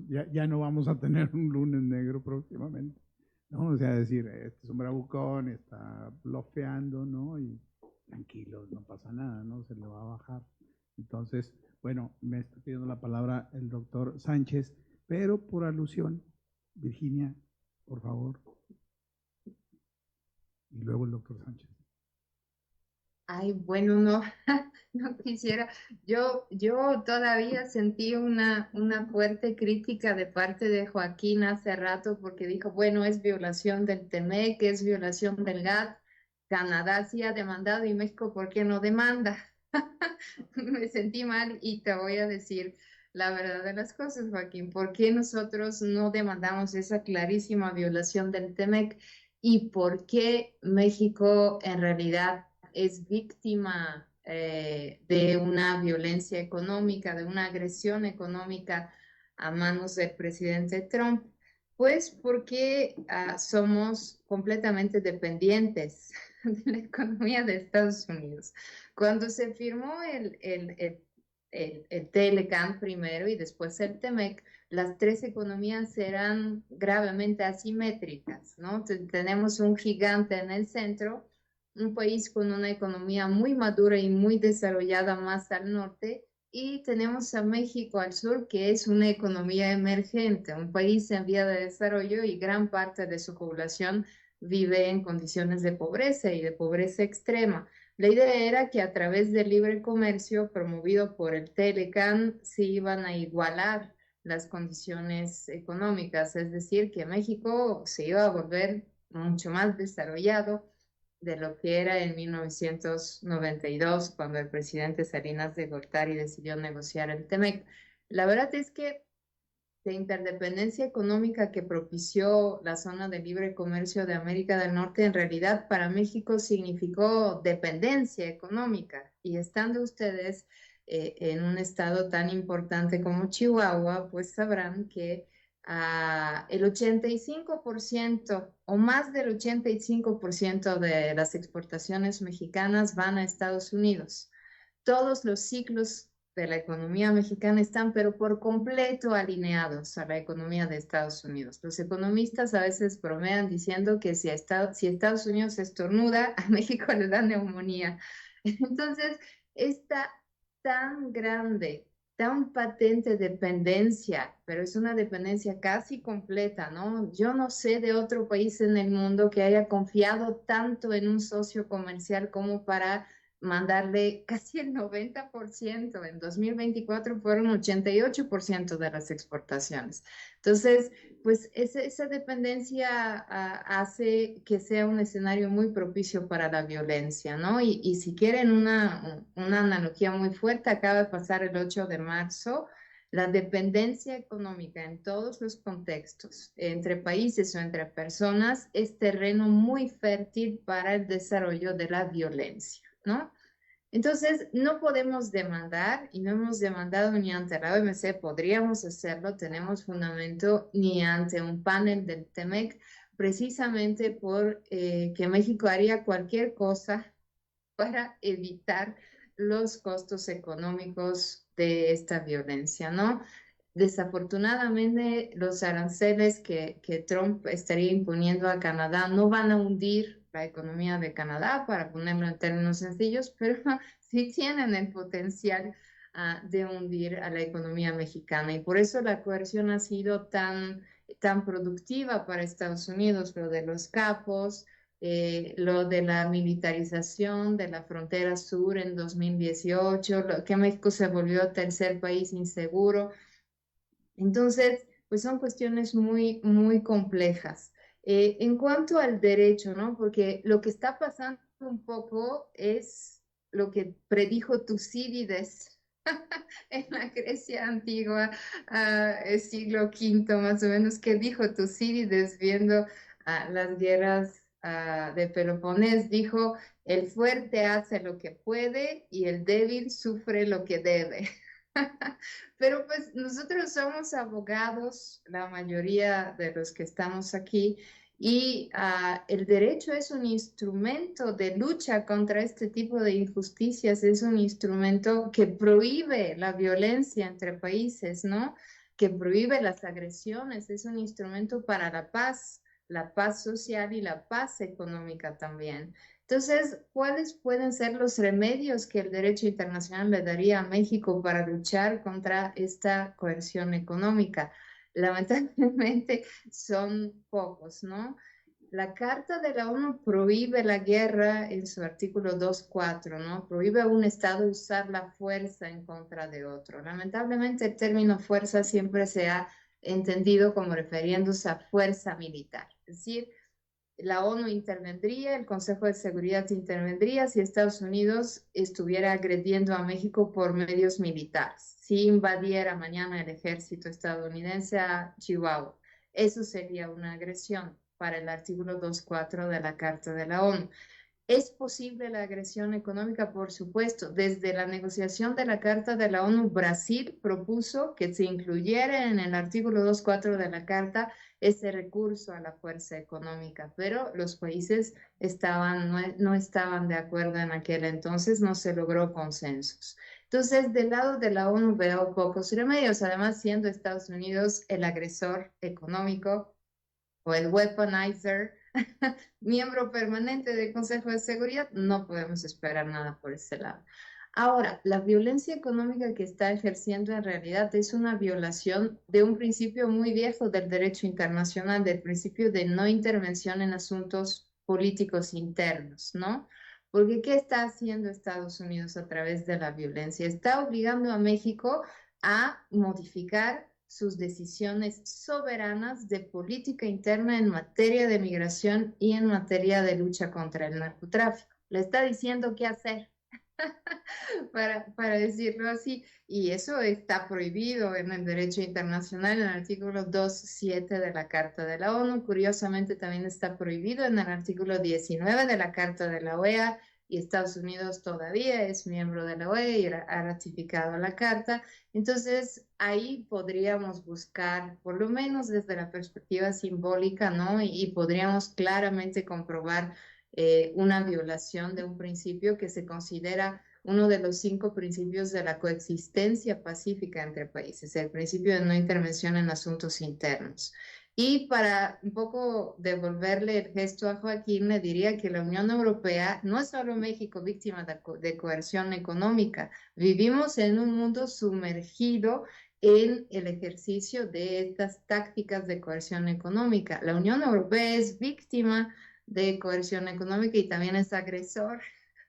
ya no vamos a tener un lunes negro próximamente, ¿no? O sea, decir, este es un bravucón, está blofeando, ¿no? Y tranquilos, no pasa nada, ¿no? Se le va a bajar. Entonces, bueno, me está pidiendo la palabra el doctor Sánchez, pero por alusión, Virginia, por favor. Y luego el doctor Sánchez. Ay, bueno, no, no quisiera. Yo todavía sentí una fuerte crítica de parte de Joaquín hace rato porque dijo, bueno, es violación del TEMEC, es violación del GATT. Canadá sí ha demandado y México, ¿por qué no demanda? Me sentí mal y te voy a decir la verdad de las cosas, Joaquín. ¿Por qué nosotros no demandamos esa clarísima violación del TEMEC? ¿Y por qué México en realidad es víctima de una violencia económica, de una agresión económica a manos del presidente Trump? Pues porque somos completamente dependientes de la economía de Estados Unidos. Cuando se firmó el TLCAN primero y después el TEMEC, las tres economías eran gravemente asimétricas, ¿no? Tenemos un gigante en el centro, un país con una economía muy madura y muy desarrollada más al norte, y tenemos a México al sur, que es una economía emergente, un país en vía de desarrollo y gran parte de su población vive en condiciones de pobreza y de pobreza extrema. La idea era que a través del libre comercio promovido por el TLCAN se iban a igualar las condiciones económicas, es decir, que México se iba a volver mucho más desarrollado de lo que era en 1992, cuando el presidente Salinas de Gortari decidió negociar el TEMEC. La verdad es que la interdependencia económica que propició la zona de libre comercio de América del Norte, en realidad para México significó dependencia económica. Y estando ustedes en un estado tan importante como Chihuahua, pues sabrán que el 85% o más del 85% de las exportaciones mexicanas van a Estados Unidos. Todos los ciclos de la economía mexicana están, pero por completo alineados a la economía de Estados Unidos. Los economistas a veces bromean diciendo que si Estados Unidos estornuda, a México le da neumonía. Entonces, esta tan grande, tan patente dependencia, pero es una dependencia casi completa, ¿no? Yo no sé de otro país en el mundo que haya confiado tanto en un socio comercial como para mandarle casi el 90%. En 2024 fueron 88% de las exportaciones. Entonces, pues esa dependencia hace que sea un escenario muy propicio para la violencia, ¿no? Y si quieren una analogía muy fuerte, acaba de pasar el 8 de marzo, la dependencia económica en todos los contextos, entre países o entre personas, es terreno muy fértil para el desarrollo de la violencia, ¿no? Entonces, no podemos demandar, y no hemos demandado ni ante la OMC, podríamos hacerlo, tenemos fundamento, ni ante un panel del TEMEC, precisamente por que México haría cualquier cosa para evitar los costos económicos de esta violencia, ¿no? Desafortunadamente, los aranceles que Trump estaría imponiendo a Canadá no van a hundir la economía de Canadá, para ponerlo en términos sencillos, pero sí tienen el potencial de hundir a la economía mexicana. Y por eso la coerción ha sido tan productiva para Estados Unidos, lo de los capos, lo de la militarización de la frontera sur en 2018, que México se volvió tercer país inseguro. Entonces, pues son cuestiones muy, muy complejas. En cuanto al derecho, ¿no? Porque lo que está pasando un poco es lo que predijo Tucídides en la Grecia antigua, siglo V más o menos. ¿Qué dijo Tucídides viendo las guerras de Peloponés dijo, el fuerte hace lo que puede y el débil sufre lo que debe. Pero pues nosotros somos abogados, la mayoría de los que estamos aquí, y el derecho es un instrumento de lucha contra este tipo de injusticias, es un instrumento que prohíbe la violencia entre países, ¿no? Que prohíbe las agresiones, es un instrumento para la paz social y la paz económica también. Entonces, ¿cuáles pueden ser los remedios que el derecho internacional le daría a México para luchar contra esta coerción económica? Lamentablemente son pocos, ¿no? La Carta de la ONU prohíbe la guerra en su artículo 2.4, ¿no? Prohíbe a un Estado usar la fuerza en contra de otro. Lamentablemente el término fuerza siempre se ha entendido como refiriéndose a fuerza militar. Es decir, la ONU intervendría, el Consejo de Seguridad intervendría si Estados Unidos estuviera agrediendo a México por medios militares, si invadiera mañana el ejército estadounidense a Chihuahua. Eso sería una agresión para el artículo 2.4 de la Carta de la ONU. ¿Es posible la agresión económica? Por supuesto. Desde la negociación de la Carta de la ONU, Brasil propuso que se incluyera en el artículo 2.4 de la Carta ese recurso a la fuerza económica, pero los países no estaban de acuerdo en aquel entonces, no se logró consensos. Entonces, del lado de la ONU veo pocos remedios, además siendo Estados Unidos el agresor económico o el weaponizer, miembro permanente del Consejo de Seguridad, no podemos esperar nada por ese lado. Ahora, la violencia económica que está ejerciendo en realidad es una violación de un principio muy viejo del derecho internacional, del principio de no intervención en asuntos políticos internos, ¿no? Porque ¿qué está haciendo Estados Unidos a través de la violencia? Está obligando a México a modificar sus decisiones soberanas de política interna en materia de migración y en materia de lucha contra el narcotráfico. Le está diciendo qué hacer, para decirlo así, y eso está prohibido en el derecho internacional, en el artículo 2.7 de la Carta de la ONU. Curiosamente también está prohibido en el artículo 19 de la Carta de la OEA, y Estados Unidos todavía es miembro de la OEA y ha ratificado la Carta. Entonces, ahí podríamos buscar, por lo menos desde la perspectiva simbólica, ¿no? Y podríamos claramente comprobar una violación de un principio que se considera uno de los 5 principios de la coexistencia pacífica entre países, el principio de no intervención en asuntos internos. Y para un poco devolverle el gesto a Joaquín, le diría que la Unión Europea no es solo México víctima de coerción económica. Vivimos en un mundo sumergido en el ejercicio de estas tácticas de coerción económica. La Unión Europea es víctima de coerción económica y también es agresor.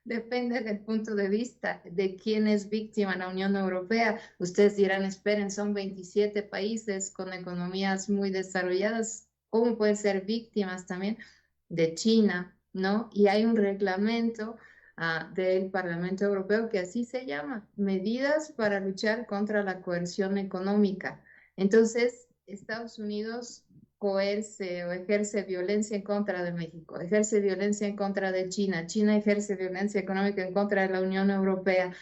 Depende del punto de vista de quién es víctima en la Unión Europea. Ustedes dirán, esperen, son 27 países con economías muy desarrolladas. ¿Cómo pueden ser víctimas también de China, ¿no? Y hay un reglamento del Parlamento Europeo que así se llama, Medidas para luchar contra la coerción económica. Entonces, Estados Unidos coerce o ejerce violencia en contra de México, ejerce violencia en contra de China, China ejerce violencia económica en contra de la Unión Europea.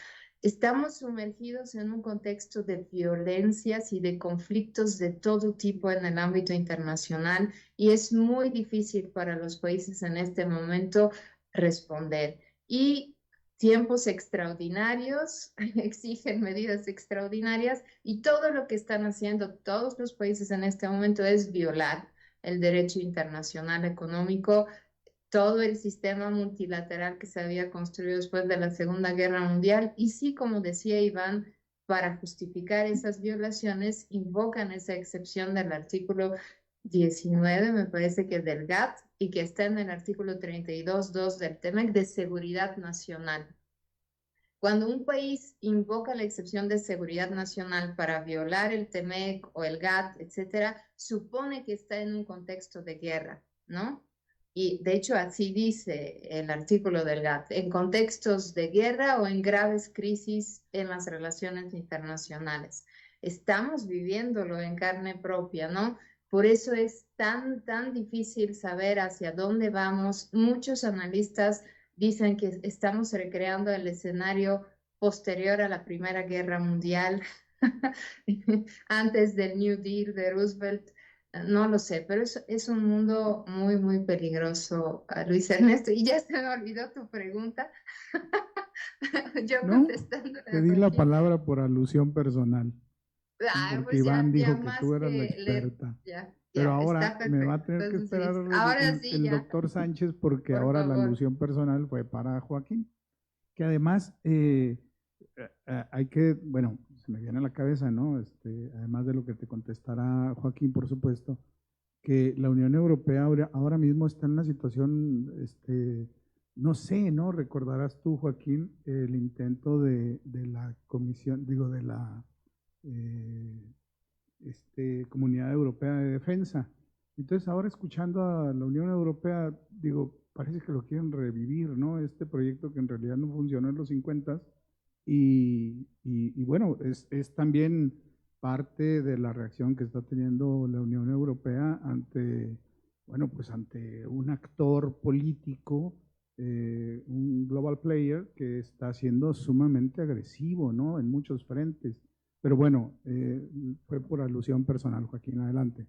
Estamos sumergidos en un contexto de violencias y de conflictos de todo tipo en el ámbito internacional y es muy difícil para los países en este momento responder. Y tiempos extraordinarios exigen medidas extraordinarias y todo lo que están haciendo todos los países en este momento es violar el derecho internacional económico, todo el sistema multilateral que se había construido después de la Segunda Guerra Mundial y sí, como decía Iván, para justificar esas violaciones invocan esa excepción del artículo 19, me parece que del GATT, y que está en el artículo 32.2 del TEMEC de seguridad nacional. Cuando un país invoca la excepción de seguridad nacional para violar el TEMEC o el GATT, etcétera, supone que está en un contexto de guerra, ¿no? Y de hecho así dice el artículo del GATT, en contextos de guerra o en graves crisis en las relaciones internacionales. Estamos viviéndolo en carne propia, ¿no? Por eso es tan difícil saber hacia dónde vamos. Muchos analistas dicen que estamos recreando el escenario posterior a la Primera Guerra Mundial, antes del New Deal de Roosevelt. No lo sé, pero es un mundo muy peligroso, Luis Ernesto. Y ya se me olvidó tu pregunta. Yo No, contestando. te di la palabra por alusión personal, Ah, porque pues Iván dijo que más tú eras la que leer, experta. ya, Pero está ahora me va a perfecto. tener que Entonces, esperar sí, ahora sí, el ya, doctor Sánchez, porque por ahora la favor. alusión personal fue para Joaquín, que además hay que, bueno, se me viene a la cabeza, ¿no? Además de lo que te contestará Joaquín, por supuesto, que la Unión Europea ahora mismo está en una situación, no sé, ¿no? Recordarás tú, Joaquín, el intento de la comisión, digo, de la Comunidad Europea de Defensa. Entonces, ahora escuchando a la Unión Europea, digo, parece que lo quieren revivir, ¿no? Este proyecto que en realidad no funcionó en los 50 y bueno, es también parte de la reacción que está teniendo la Unión Europea ante, bueno, pues ante un actor político, un global player que está siendo sumamente agresivo, ¿no? En muchos frentes. Pero bueno, fue por alusión personal, Joaquín, adelante.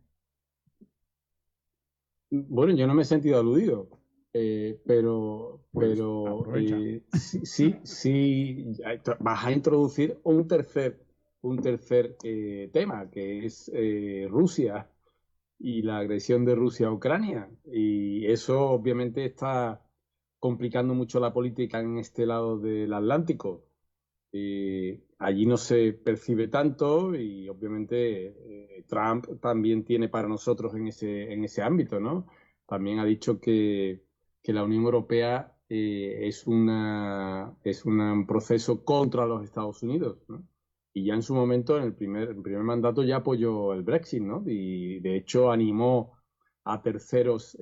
Bueno, yo no me he sentido aludido, pero aprovecha. sí, vas a introducir un tercer tema, que es Rusia y la agresión de Rusia a Ucrania. Y eso obviamente está complicando mucho la política en este lado del Atlántico. Allí no se percibe tanto y obviamente Trump también tiene para nosotros en ese ámbito, ¿no? También ha dicho que la Unión Europea es un proceso contra los Estados Unidos, ¿no? Y ya en su momento, en el primer mandato, ya apoyó el Brexit, ¿no? Y de hecho animó a terceros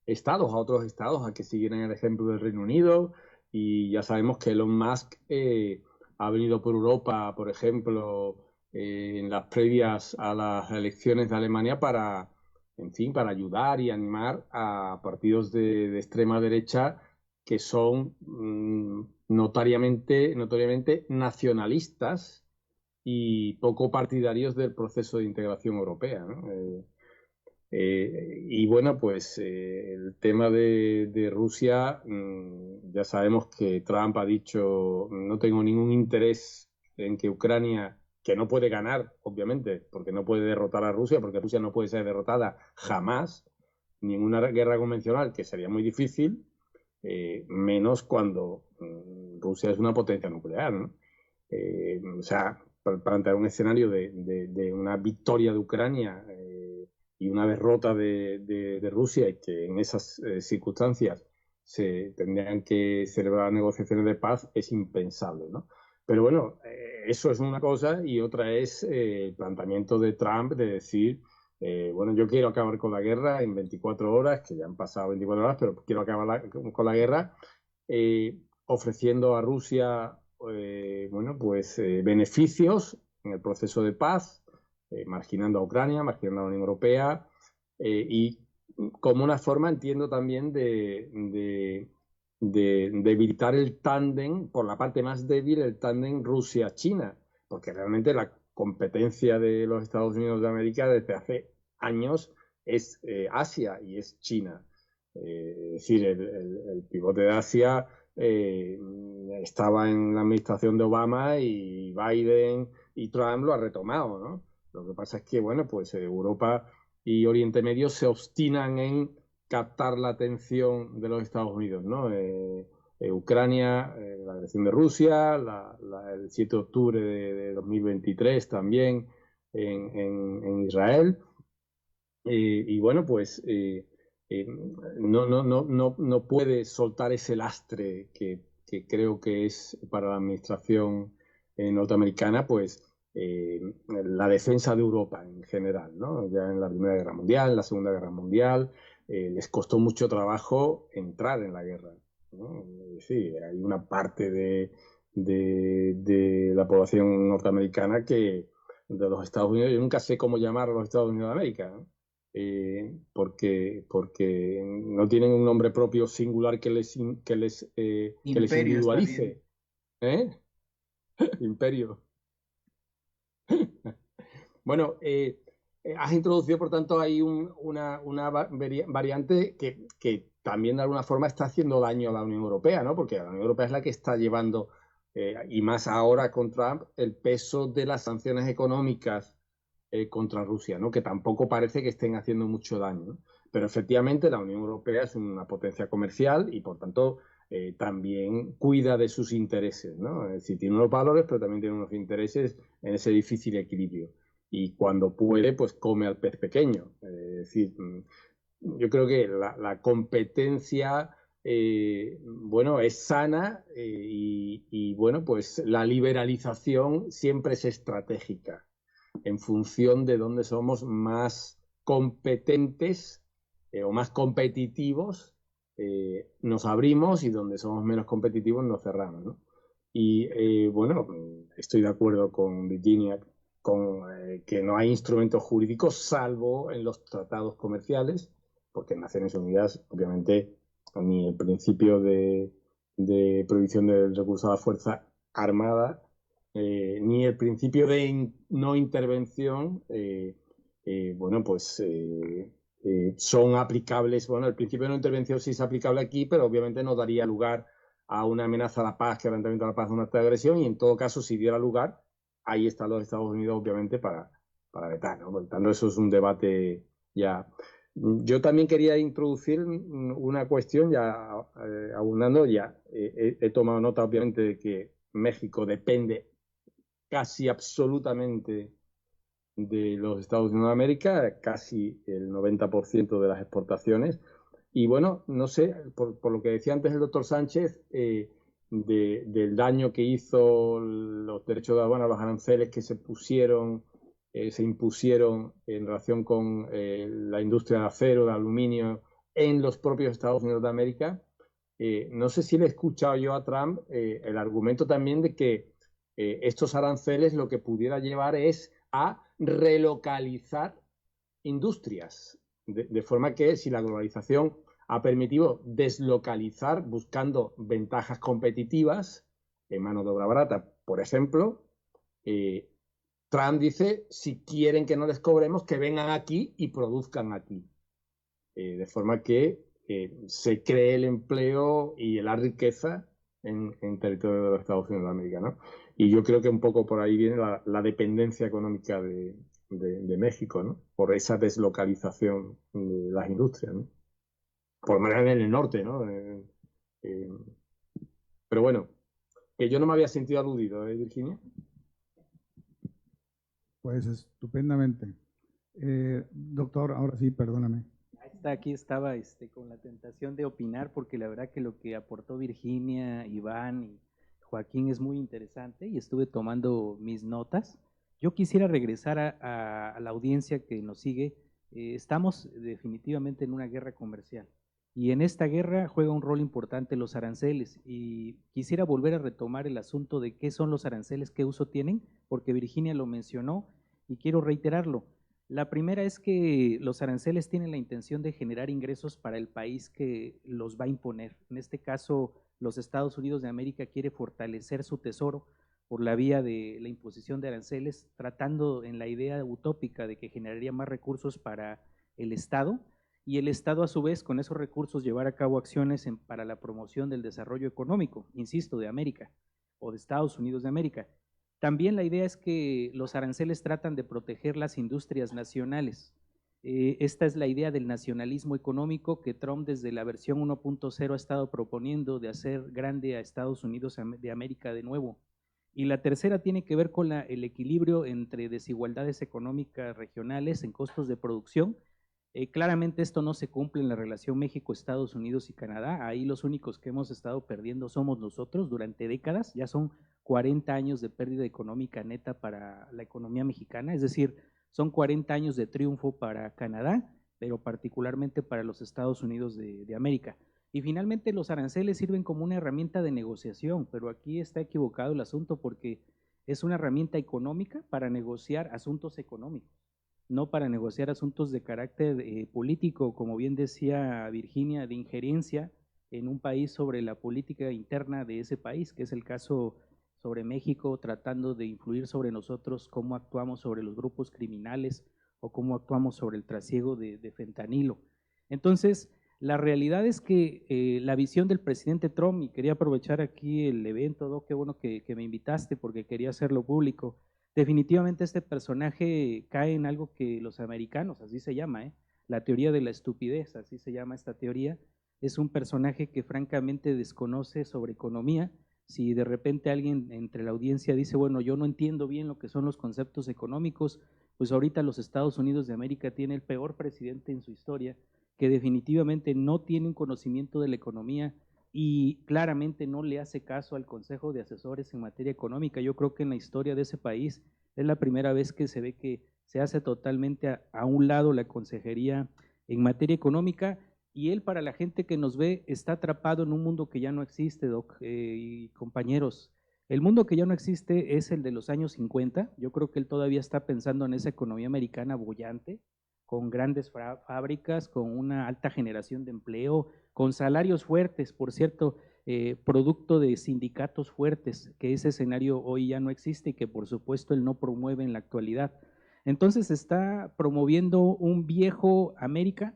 estados, a otros estados, a que siguieran el ejemplo del Reino Unido. Y ya sabemos que Elon Musk ha venido por Europa, por ejemplo, en las previas a las elecciones de Alemania para, en fin, para ayudar y animar a partidos de extrema derecha que son notoriamente nacionalistas y poco partidarios del proceso de integración europea, ¿no? Y bueno, pues el tema de Rusia, ya sabemos que Trump ha dicho, no tengo ningún interés en que Ucrania, que no puede ganar, obviamente, porque no puede derrotar a Rusia, porque Rusia no puede ser derrotada jamás, ni en una guerra convencional, que sería muy difícil, menos cuando Rusia es una potencia nuclear, ¿no? O sea, plantear un escenario de una victoria de Ucrania y una derrota de Rusia, y que en esas circunstancias se tendrían que celebrar negociaciones de paz, es impensable, ¿no? Pero bueno, eso es una cosa, y otra es el planteamiento de Trump de decir, bueno, yo quiero acabar con la guerra en 24 horas, que ya han pasado 24 horas, pero quiero acabar con la guerra, ofreciendo a Rusia bueno, pues beneficios en el proceso de paz, marginando a Ucrania, marginando a la Unión Europea, y como una forma, entiendo también, de debilitar el tándem, por la parte más débil, el tándem Rusia-China, porque realmente la competencia de los Estados Unidos de América desde hace años es Asia y es China. Es decir, el pivote de Asia estaba en la administración de Obama, y Biden y Trump lo ha retomado, ¿no? Lo que pasa es que, bueno, pues Europa y Oriente Medio se obstinan en captar la atención de los Estados Unidos, ¿no? Ucrania, la agresión de Rusia, el 7 de octubre de 2023 también en Israel. Y bueno, pues no puede soltar ese lastre que creo que es para la administración norteamericana, pues la defensa de Europa en general, ¿no? Ya en la Primera Guerra Mundial, en la Segunda Guerra Mundial, les costó mucho trabajo entrar en la guerra, ¿no? Sí, hay una parte de la población norteamericana que los Estados Unidos. Yo nunca sé cómo llamar a los Estados Unidos de América, ¿no? Porque no tienen un nombre propio singular que les individualice. Imperio. Bueno, has introducido, por tanto, ahí una variante que también de alguna forma está haciendo daño a la Unión Europea, ¿no? Porque la Unión Europea es la que está llevando, y más ahora con Trump, el peso de las sanciones económicas contra Rusia, ¿no? Que tampoco parece que estén haciendo mucho daño, ¿no? Pero efectivamente la Unión Europea es una potencia comercial y por tanto también cuida de sus intereses, ¿no? Es decir, tiene unos valores, pero también tiene unos intereses en ese difícil equilibrio. Y cuando puede, pues come al pez pequeño. Es decir, yo creo que la competencia, bueno, es sana y, bueno, pues la liberalización siempre es estratégica en función de dónde somos más competentes o más competitivos, nos abrimos, y donde somos menos competitivos nos cerramos, ¿no? Y bueno, estoy de acuerdo con Virginia con que no hay instrumentos jurídicos salvo en los tratados comerciales, porque en Naciones Unidas, obviamente, ni el principio de prohibición del recurso a la fuerza armada, ni el principio de no intervención, bueno, pues son aplicables. Bueno, el principio de no intervención sí es aplicable aquí, pero obviamente no daría lugar a una amenaza a la paz, quebrantamiento de la paz, un acto de agresión, y en todo caso, si diera lugar, ahí están los Estados Unidos, obviamente, para vetar, ¿no? Por tanto, eso es un debate ya. Yo también quería introducir una cuestión, ya abundando, ya he tomado nota, obviamente, de que México depende casi absolutamente de los Estados Unidos de América, casi el 90% de las exportaciones. Y bueno, no sé, por lo que decía antes el doctor Sánchez, del daño que hizo los derechos de aduana, los aranceles que se impusieron en relación con la industria de acero, de aluminio, en los propios Estados Unidos de América. No sé si le he escuchado yo a Trump el argumento también de que estos aranceles lo que pudiera llevar es a relocalizar industrias, de forma que si la globalización ha permitido deslocalizar buscando ventajas competitivas en mano de obra barata, por ejemplo, Trump dice, si quieren que no les cobremos, que vengan aquí y produzcan aquí. De forma que se cree el empleo y la riqueza en territorio de los Estados Unidos de América, ¿no? Y yo creo que un poco por ahí viene la dependencia económica de México, ¿no? Por esa deslocalización de las industrias, ¿no? Por manera en el norte, ¿no? Pero bueno, que yo no me había sentido aludido, Virginia. Pues estupendamente. Doctor, ahora sí, perdóname. Aquí estaba con la tentación de opinar, porque la verdad que lo que aportó Virginia, Iván y Joaquín es muy interesante y estuve tomando mis notas. Yo quisiera regresar a la audiencia que nos sigue. Estamos definitivamente en una guerra comercial y en esta guerra juega un rol importante los aranceles, y quisiera volver a retomar el asunto de qué son los aranceles, qué uso tienen, porque Virginia lo mencionó y quiero reiterarlo. La primera es que los aranceles tienen la intención de generar ingresos para el país que los va a imponer. En este caso, los Estados Unidos de América quiere fortalecer su tesoro por la vía de la imposición de aranceles, tratando en la idea utópica de que generaría más recursos para el Estado, y el Estado a su vez con esos recursos llevar a cabo acciones para la promoción del desarrollo económico, insisto, de América o de Estados Unidos de América. También la idea es que los aranceles tratan de proteger las industrias nacionales. Esta es la idea del nacionalismo económico que Trump desde la versión 1.0 ha estado proponiendo, de hacer grande a Estados Unidos de América de nuevo. Y la tercera tiene que ver con el equilibrio entre desigualdades económicas regionales en costos de producción. Claramente esto no se cumple en la relación México, Estados Unidos y Canadá. Ahí los únicos que hemos estado perdiendo somos nosotros durante décadas. Ya son 40 años de pérdida económica neta para la economía mexicana, es decir, son 40 años de triunfo para Canadá, pero particularmente para los Estados Unidos de América. Y finalmente los aranceles sirven como una herramienta de negociación, pero aquí está equivocado el asunto, porque es una herramienta económica para negociar asuntos económicos, no para negociar asuntos de carácter político, como bien decía Virginia, de injerencia en un país sobre la política interna de ese país, que es el caso sobre México, tratando de influir sobre nosotros cómo actuamos sobre los grupos criminales o cómo actuamos sobre el trasiego de fentanilo. Entonces, la realidad es que la visión del presidente Trump, y quería aprovechar aquí el evento, qué bueno que me invitaste porque quería hacerlo público, definitivamente este personaje cae en algo que los americanos, así se llama, la teoría de la estupidez, así se llama esta teoría. Es un personaje que francamente desconoce sobre economía. Si de repente alguien entre la audiencia dice, bueno, yo no entiendo bien lo que son los conceptos económicos, pues ahorita los Estados Unidos de América tiene el peor presidente en su historia, que definitivamente no tiene un conocimiento de la economía y claramente no le hace caso al Consejo de Asesores en materia económica. Yo creo que en la historia de ese país es la primera vez que se ve que se hace totalmente a un lado la consejería en materia económica, y él, para la gente que nos ve, está atrapado en un mundo que ya no existe, Doc, y compañeros. El mundo que ya no existe es el de los años 50. Yo creo que él todavía está pensando en esa economía americana bollante, con grandes fábricas, con una alta generación de empleo, con salarios fuertes, por cierto, producto de sindicatos fuertes, que ese escenario hoy ya no existe y que por supuesto él no promueve en la actualidad. Entonces está promoviendo un viejo América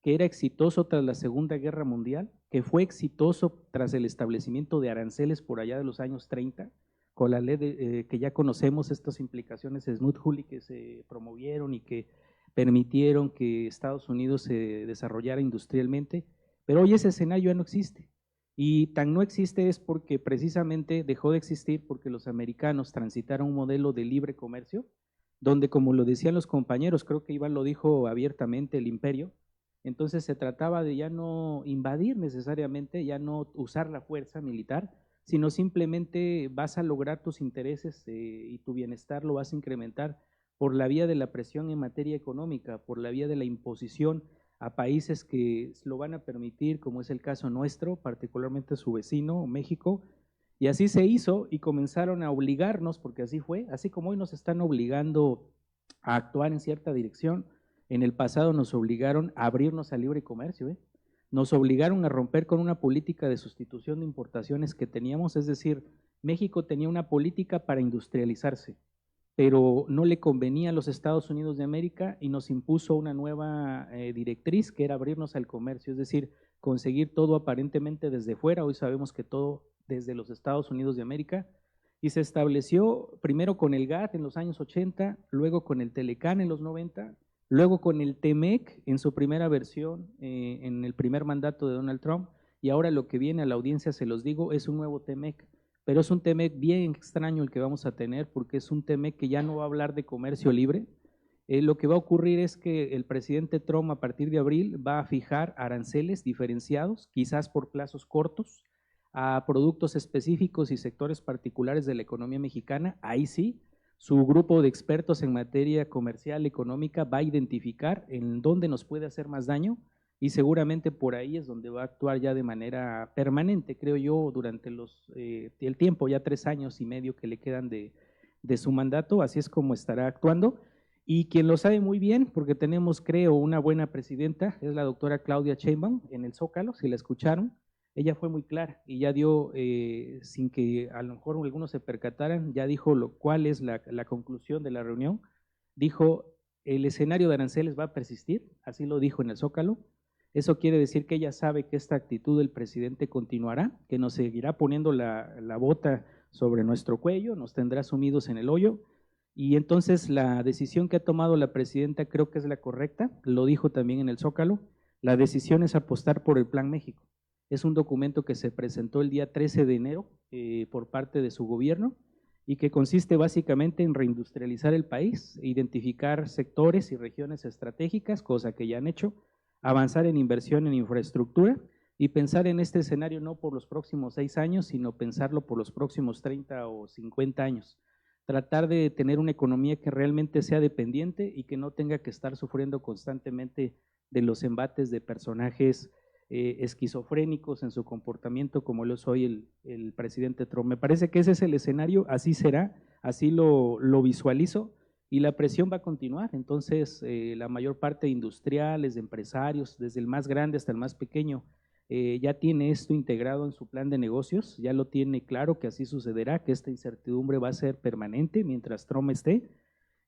que era exitoso tras la Segunda Guerra Mundial, que fue exitoso tras el establecimiento de aranceles por allá de los años 30, con la ley que ya conocemos, estas implicaciones de Smoot-Hawley que se promovieron y que permitieron que Estados Unidos se desarrollara industrialmente, pero hoy ese escenario ya no existe. Y tan no existe es porque precisamente dejó de existir porque los americanos transitaron un modelo de libre comercio, donde, como lo decían los compañeros, creo que Iván lo dijo abiertamente, el imperio. Entonces se trataba de ya no invadir necesariamente, ya no usar la fuerza militar, sino simplemente vas a lograr tus intereses y tu bienestar lo vas a incrementar por la vía de la presión en materia económica, por la vía de la imposición a países que lo van a permitir, como es el caso nuestro, particularmente su vecino, México. Y así se hizo y comenzaron a obligarnos, porque así fue, así como hoy nos están obligando a actuar en cierta dirección. En el pasado nos obligaron a abrirnos al libre comercio, nos obligaron a romper con una política de sustitución de importaciones que teníamos, es decir, México tenía una política para industrializarse, pero no le convenía a los Estados Unidos de América y nos impuso una nueva directriz que era abrirnos al comercio, es decir, conseguir todo aparentemente desde fuera. Hoy sabemos que todo desde los Estados Unidos de América, y se estableció primero con el GATT en los años 80, luego con el Telecán en los 90, luego con el TEMEC en su primera versión, en el primer mandato de Donald Trump, y ahora lo que viene a la audiencia, se los digo, es un nuevo TEMEC, pero es un TEMEC bien extraño el que vamos a tener, porque es un TEMEC que ya no va a hablar de comercio libre. Lo que va a ocurrir es que el presidente Trump a partir de abril va a fijar aranceles diferenciados, quizás por plazos cortos, a productos específicos y sectores particulares de la economía mexicana. Ahí sí, su grupo de expertos en materia comercial, económica, va a identificar en dónde nos puede hacer más daño y seguramente por ahí es donde va a actuar ya de manera permanente, creo yo, durante el tiempo, ya 3 años y medio que le quedan de su mandato, así es como estará actuando. Y quien lo sabe muy bien, porque tenemos, creo, una buena presidenta, es la doctora Claudia Sheinbaum en el Zócalo, si la escucharon. Ella fue muy clara y ya dio, sin que a lo mejor algunos se percataran, ya dijo cuál es la conclusión de la reunión. Dijo, el escenario de aranceles va a persistir, así lo dijo en el Zócalo. Eso quiere decir que ella sabe que esta actitud del presidente continuará, que nos seguirá poniendo la bota sobre nuestro cuello, nos tendrá sumidos en el hoyo. Y entonces la decisión que ha tomado la presidenta creo que es la correcta, lo dijo también en el Zócalo. La decisión es apostar por el Plan México. Es un documento que se presentó el día 13 de enero por parte de su gobierno y que consiste básicamente en reindustrializar el país, identificar sectores y regiones estratégicas, cosa que ya han hecho, avanzar en inversión en infraestructura y pensar en este escenario no por los próximos 6 años, sino pensarlo por los próximos 30 o 50 años. Tratar de tener una economía que realmente sea dependiente y que no tenga que estar sufriendo constantemente de los embates de personajes esquizofrénicos en su comportamiento como lo es hoy el presidente Trump. Me parece que ese es el escenario, así será, así lo visualizo, y la presión va a continuar. Entonces, la mayor parte de industriales, de empresarios, desde el más grande hasta el más pequeño, ya tiene esto integrado en su plan de negocios, ya lo tiene claro que así sucederá, que esta incertidumbre va a ser permanente mientras Trump esté.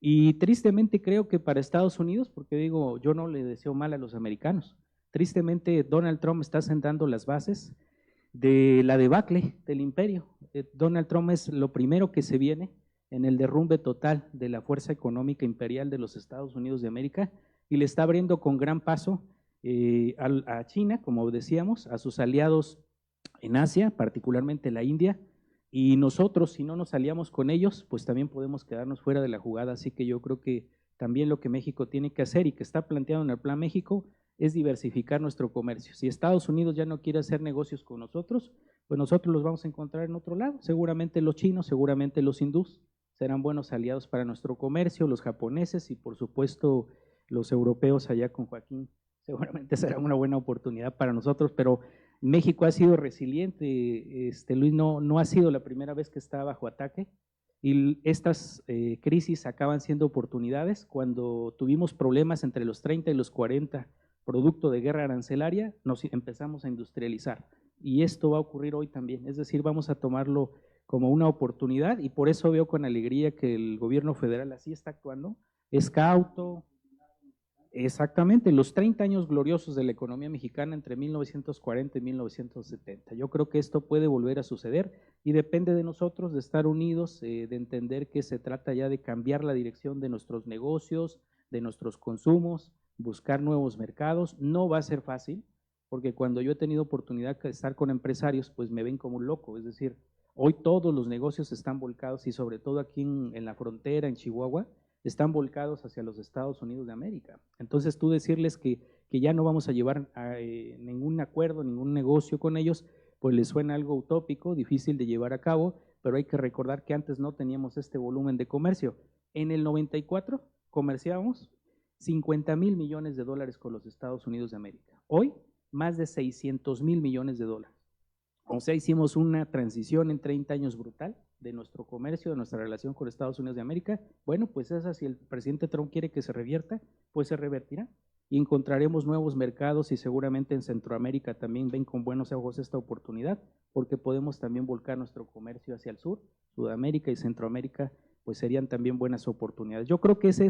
Y tristemente creo que para Estados Unidos, porque digo, yo no le deseo mal a los americanos, tristemente Donald Trump está sentando las bases de la debacle del imperio. Donald Trump es lo primero que se viene en el derrumbe total de la fuerza económica imperial de los Estados Unidos de América, y le está abriendo con gran paso a China, como decíamos, a sus aliados en Asia, particularmente la India, y nosotros, si no nos aliamos con ellos, pues también podemos quedarnos fuera de la jugada. Así que yo creo que también lo que México tiene que hacer y que está planteado en el Plan México es diversificar nuestro comercio. Si Estados Unidos ya no quiere hacer negocios con nosotros, pues nosotros los vamos a encontrar en otro lado. Seguramente los chinos, seguramente los hindús serán buenos aliados para nuestro comercio, los japoneses y por supuesto los europeos allá con Joaquín. Seguramente será una buena oportunidad para nosotros, pero México ha sido resiliente, Luis, no ha sido la primera vez que está bajo ataque, y estas crisis acaban siendo oportunidades. Cuando tuvimos problemas entre los 30 y los 40, producto de guerra arancelaria, nos empezamos a industrializar, y esto va a ocurrir hoy también, es decir, vamos a tomarlo como una oportunidad, y por eso veo con alegría que el gobierno federal así está actuando, es cauto. Exactamente, los 30 años gloriosos de la economía mexicana entre 1940 y 1970. Yo creo que esto puede volver a suceder y depende de nosotros de estar unidos, de entender que se trata ya de cambiar la dirección de nuestros negocios, de nuestros consumos, buscar nuevos mercados. No va a ser fácil, porque cuando yo he tenido oportunidad de estar con empresarios, pues me ven como un loco. Es decir, hoy todos los negocios están volcados, y sobre todo aquí en la frontera, en Chihuahua, están volcados hacia los Estados Unidos de América. Entonces tú decirles que ya no vamos a llevar ningún acuerdo, ningún negocio con ellos, pues les suena algo utópico, difícil de llevar a cabo, pero hay que recordar que antes no teníamos este volumen de comercio. En el 94 comerciábamos 50,000 millones de dólares con los Estados Unidos de América. Hoy, más de 600,000 millones de dólares. O sea, hicimos una transición en 30 años brutal de nuestro comercio, de nuestra relación con Estados Unidos de América. Bueno, pues esa, si el presidente Trump quiere que se revierta, pues se revertirá y encontraremos nuevos mercados, y seguramente en Centroamérica también ven con buenos ojos esta oportunidad, porque podemos también volcar nuestro comercio hacia el sur. Sudamérica y Centroamérica pues serían también buenas oportunidades. Yo creo que ese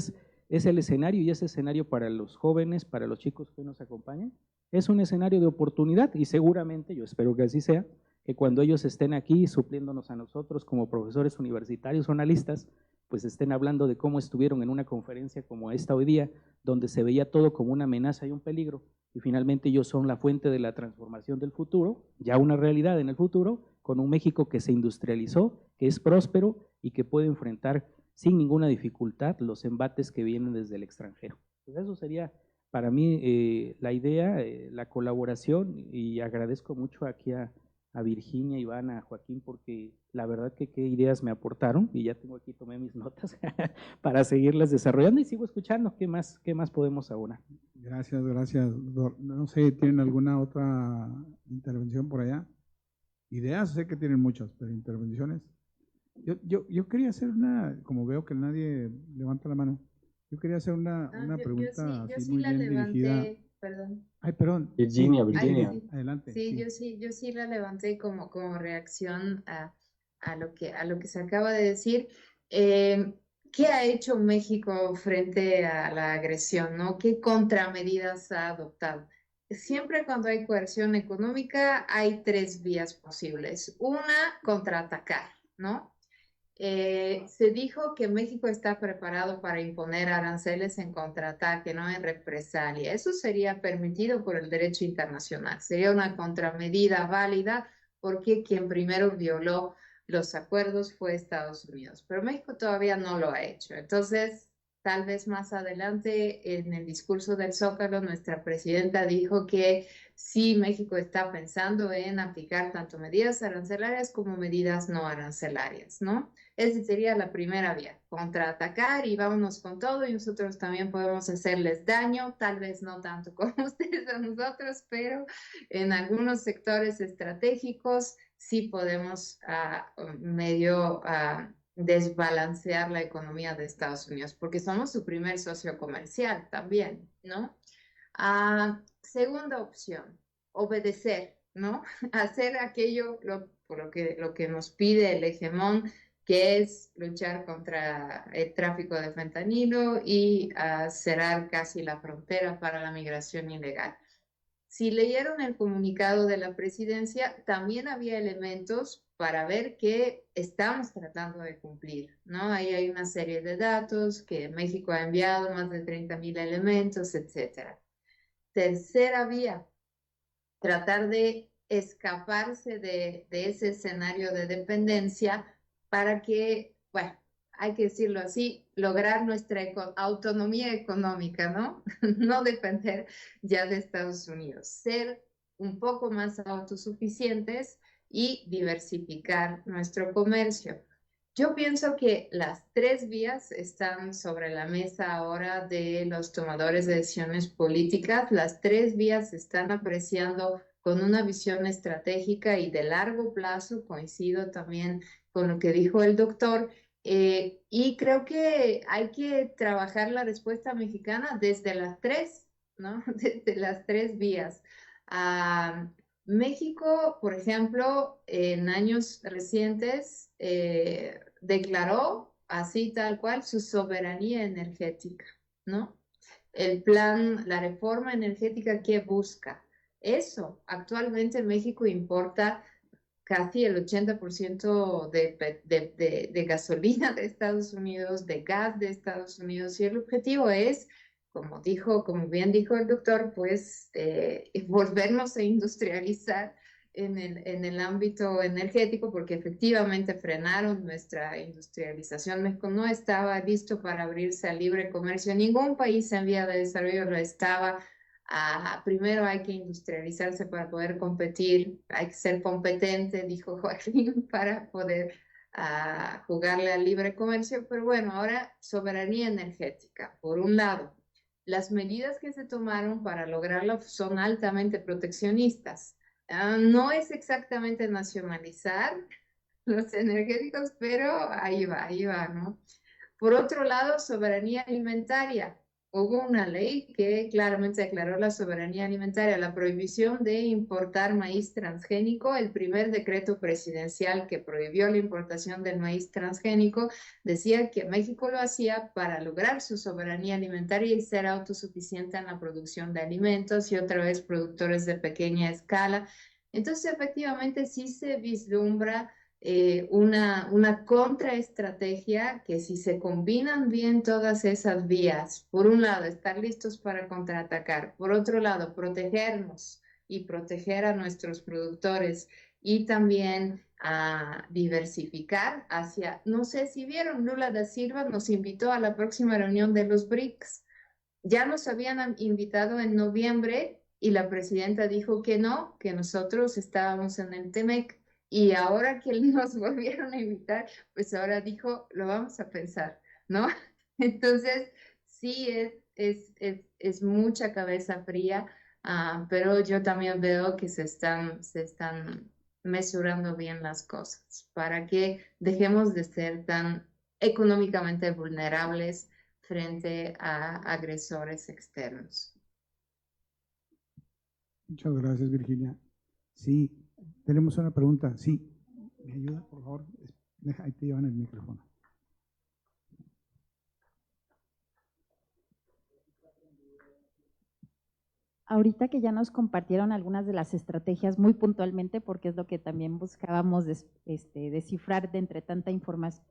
es el escenario, y ese escenario para los jóvenes, para los chicos que nos acompañan, es un escenario de oportunidad, y seguramente, yo espero que así sea, que cuando ellos estén aquí supliéndonos a nosotros como profesores universitarios o analistas, pues estén hablando de cómo estuvieron en una conferencia como esta hoy día, donde se veía todo como una amenaza y un peligro, y finalmente ellos son la fuente de la transformación del futuro, ya una realidad en el futuro, con un México que se industrializó, que es próspero y que puede enfrentar sin ninguna dificultad los embates que vienen desde el extranjero. Pues eso sería para mí la idea, la colaboración, y agradezco mucho aquí a Virginia, Ivana, a Joaquín, porque la verdad que qué ideas me aportaron, y ya tengo aquí, tomé mis notas para seguirlas desarrollando, y sigo escuchando qué más podemos abonar. Gracias. No sé, ¿tienen alguna otra intervención por allá? Ideas, sé que tienen muchas, pero intervenciones. Yo quería hacer como veo que nadie levanta la mano, yo quería hacer una pregunta así muy bien dirigida. Perdón. Ay, perdón. Virginia. Sí. Adelante. Sí, yo sí la levanté como reacción a lo que se acaba de decir. ¿Qué ha hecho México frente a la agresión, ¿no? ¿Qué contramedidas ha adoptado? Siempre cuando hay coerción económica hay tres vías posibles. Una, contraatacar, ¿no? Se dijo que México está preparado para imponer aranceles en contraataque, no en represalia. Eso sería permitido por el derecho internacional. Sería una contramedida válida, porque quien primero violó los acuerdos fue Estados Unidos. Pero México todavía no lo ha hecho. Entonces, tal vez más adelante en el discurso del Zócalo, nuestra presidenta dijo que sí, México está pensando en aplicar tanto medidas arancelarias como medidas no arancelarias, ¿no? Esa sería la primera vía, contraatacar y vámonos con todo y nosotros también podemos hacerles daño, tal vez no tanto como ustedes a nosotros, pero en algunos sectores estratégicos sí podemos medio desbalancear la economía de Estados Unidos, porque somos su primer socio comercial también, ¿no? Segunda opción, obedecer, ¿no? Hacer aquello lo que nos pide el hegemón, que es luchar contra el tráfico de fentanilo y cerrar casi la frontera para la migración ilegal. Si leyeron el comunicado de la presidencia, también había elementos para ver que estamos tratando de cumplir, ¿no? Ahí hay una serie de datos que México ha enviado, más de 30,000 elementos, etcétera. Tercera vía, tratar de escaparse de ese escenario de dependencia para que, bueno, hay que decirlo así, lograr nuestra autonomía económica, ¿no? No depender ya de Estados Unidos, ser un poco más autosuficientes y diversificar nuestro comercio. Yo pienso que las tres vías están sobre la mesa ahora de los tomadores de decisiones políticas. Las tres vías se están apreciando con una visión estratégica y de largo plazo. Coincido también con lo que dijo el doctor. Y creo que hay que trabajar la respuesta mexicana desde las tres, ¿no? Desde las tres vías. México, por ejemplo, en años recientes declaró así tal cual su soberanía energética, ¿no? El plan, la reforma energética que busca eso. Actualmente México importa casi el 80% de gasolina de Estados Unidos, de gas de Estados Unidos, y el objetivo es, como bien dijo el doctor, pues volvernos a industrializar en el ámbito energético, porque efectivamente frenaron nuestra industrialización. México no estaba listo para abrirse al libre comercio, ningún país en vía de desarrollo lo estaba. Primero hay que industrializarse para poder competir, hay que ser competente, dijo Joaquín, para poder jugarle al libre comercio. Pero bueno, ahora soberanía energética. Por un lado, las medidas que se tomaron para lograrlo son altamente proteccionistas. No es exactamente nacionalizar los energéticos, pero ahí va, ¿no? Por otro lado, soberanía alimentaria. Hubo una ley que claramente declaró la soberanía alimentaria, la prohibición de importar maíz transgénico. El primer decreto presidencial que prohibió la importación del maíz transgénico decía que México lo hacía para lograr su soberanía alimentaria y ser autosuficiente en la producción de alimentos y otra vez productores de pequeña escala. Entonces, efectivamente, sí se vislumbra una contraestrategia que si se combinan bien todas esas vías, por un lado, estar listos para contraatacar, por otro lado, protegernos y proteger a nuestros productores y también a diversificar hacia, no sé si vieron, Lula da Silva nos invitó a la próxima reunión de los BRICS. Ya nos habían invitado en noviembre y la presidenta dijo que no, que nosotros estábamos en el TEMEC. Y ahora que nos volvieron a invitar, pues ahora dijo, lo vamos a pensar, ¿no? Entonces, sí, es mucha cabeza fría, pero yo también veo que se están mesurando bien las cosas para que dejemos de ser tan económicamente vulnerables frente a agresores externos. Muchas gracias, Virginia. Sí, tenemos una pregunta. Sí, ¿me ayuda, por favor? Ahí te llevan el micrófono. Ahorita que ya nos compartieron algunas de las estrategias muy puntualmente, porque es lo que también buscábamos descifrar de entre tanta información,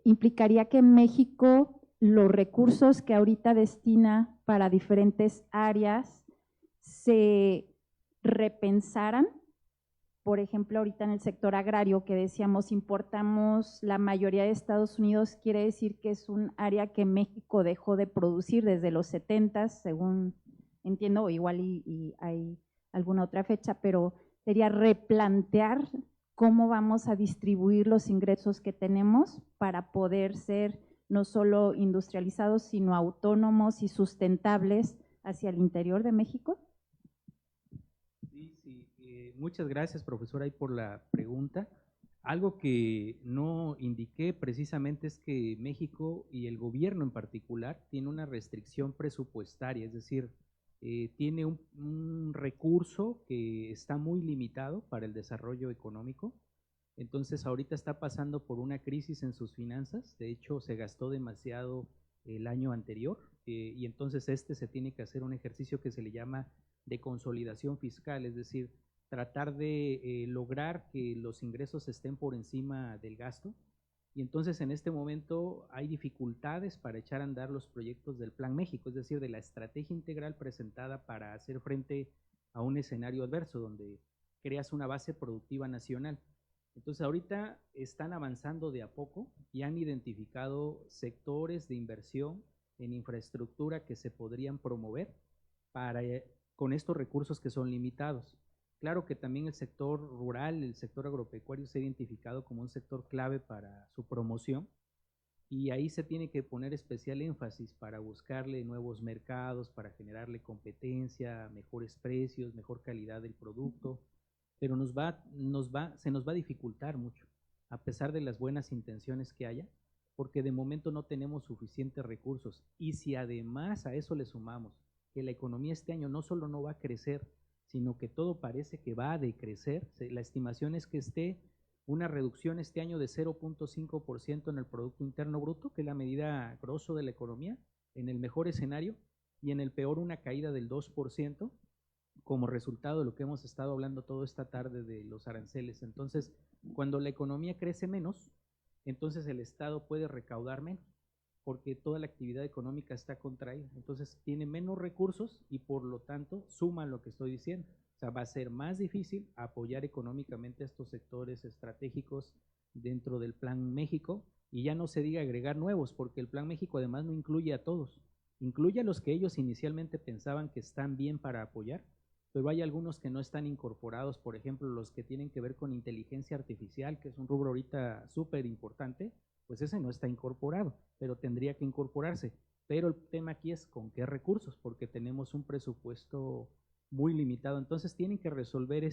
implicaría que México, los recursos que ahorita destina para diferentes áreas, se repensaran por ejemplo, ahorita en el sector agrario que decíamos importamos la mayoría de Estados Unidos, quiere decir que es un área que México dejó de producir desde los 70, según entiendo, o igual y hay alguna otra fecha, pero sería replantear cómo vamos a distribuir los ingresos que tenemos para poder ser no solo industrializados, sino autónomos y sustentables hacia el interior de México. Sí, muchas gracias, profesora, ahí por la pregunta. Algo que no indiqué precisamente es que México y el gobierno en particular tiene una restricción presupuestaria, es decir, tiene un recurso que está muy limitado para el desarrollo económico. Entonces ahorita está pasando por una crisis en sus finanzas, de hecho se gastó demasiado el año anterior y entonces se tiene que hacer un ejercicio que se le llama de consolidación fiscal, es decir, tratar de lograr que los ingresos estén por encima del gasto. Y entonces en este momento hay dificultades para echar a andar los proyectos del Plan México, es decir, de la estrategia integral presentada para hacer frente a un escenario adverso donde creas una base productiva nacional. Entonces ahorita están avanzando de a poco y han identificado sectores de inversión en infraestructura que se podrían promover con estos recursos que son limitados. Claro que también el sector rural, el sector agropecuario se ha identificado como un sector clave para su promoción y ahí se tiene que poner especial énfasis para buscarle nuevos mercados, para generarle competencia, mejores precios, mejor calidad del producto, pero se nos va a dificultar mucho, a pesar de las buenas intenciones que haya, porque de momento no tenemos suficientes recursos y si además a eso le sumamos que la economía este año no solo no va a crecer, sino que todo parece que va a decrecer. La estimación es que esté una reducción este año de 0.5% en el Producto Interno Bruto, que es la medida grosso de la economía, en el mejor escenario, y en el peor una caída del 2%, como resultado de lo que hemos estado hablando toda esta tarde de los aranceles. Entonces, cuando la economía crece menos, entonces el Estado puede recaudar menos, porque toda la actividad económica está contraída. Entonces tiene menos recursos y por lo tanto suma lo que estoy diciendo. O sea, va a ser más difícil apoyar económicamente a estos sectores estratégicos dentro del Plan México y ya no se diga agregar nuevos, porque el Plan México además no incluye a todos. Incluye a los que ellos inicialmente pensaban que están bien para apoyar, pero hay algunos que no están incorporados, por ejemplo, los que tienen que ver con inteligencia artificial, que es un rubro ahorita súper importante, pues ese no está incorporado, pero tendría que incorporarse. Pero el tema aquí es con qué recursos, porque tenemos un presupuesto muy limitado. Entonces tienen que resolver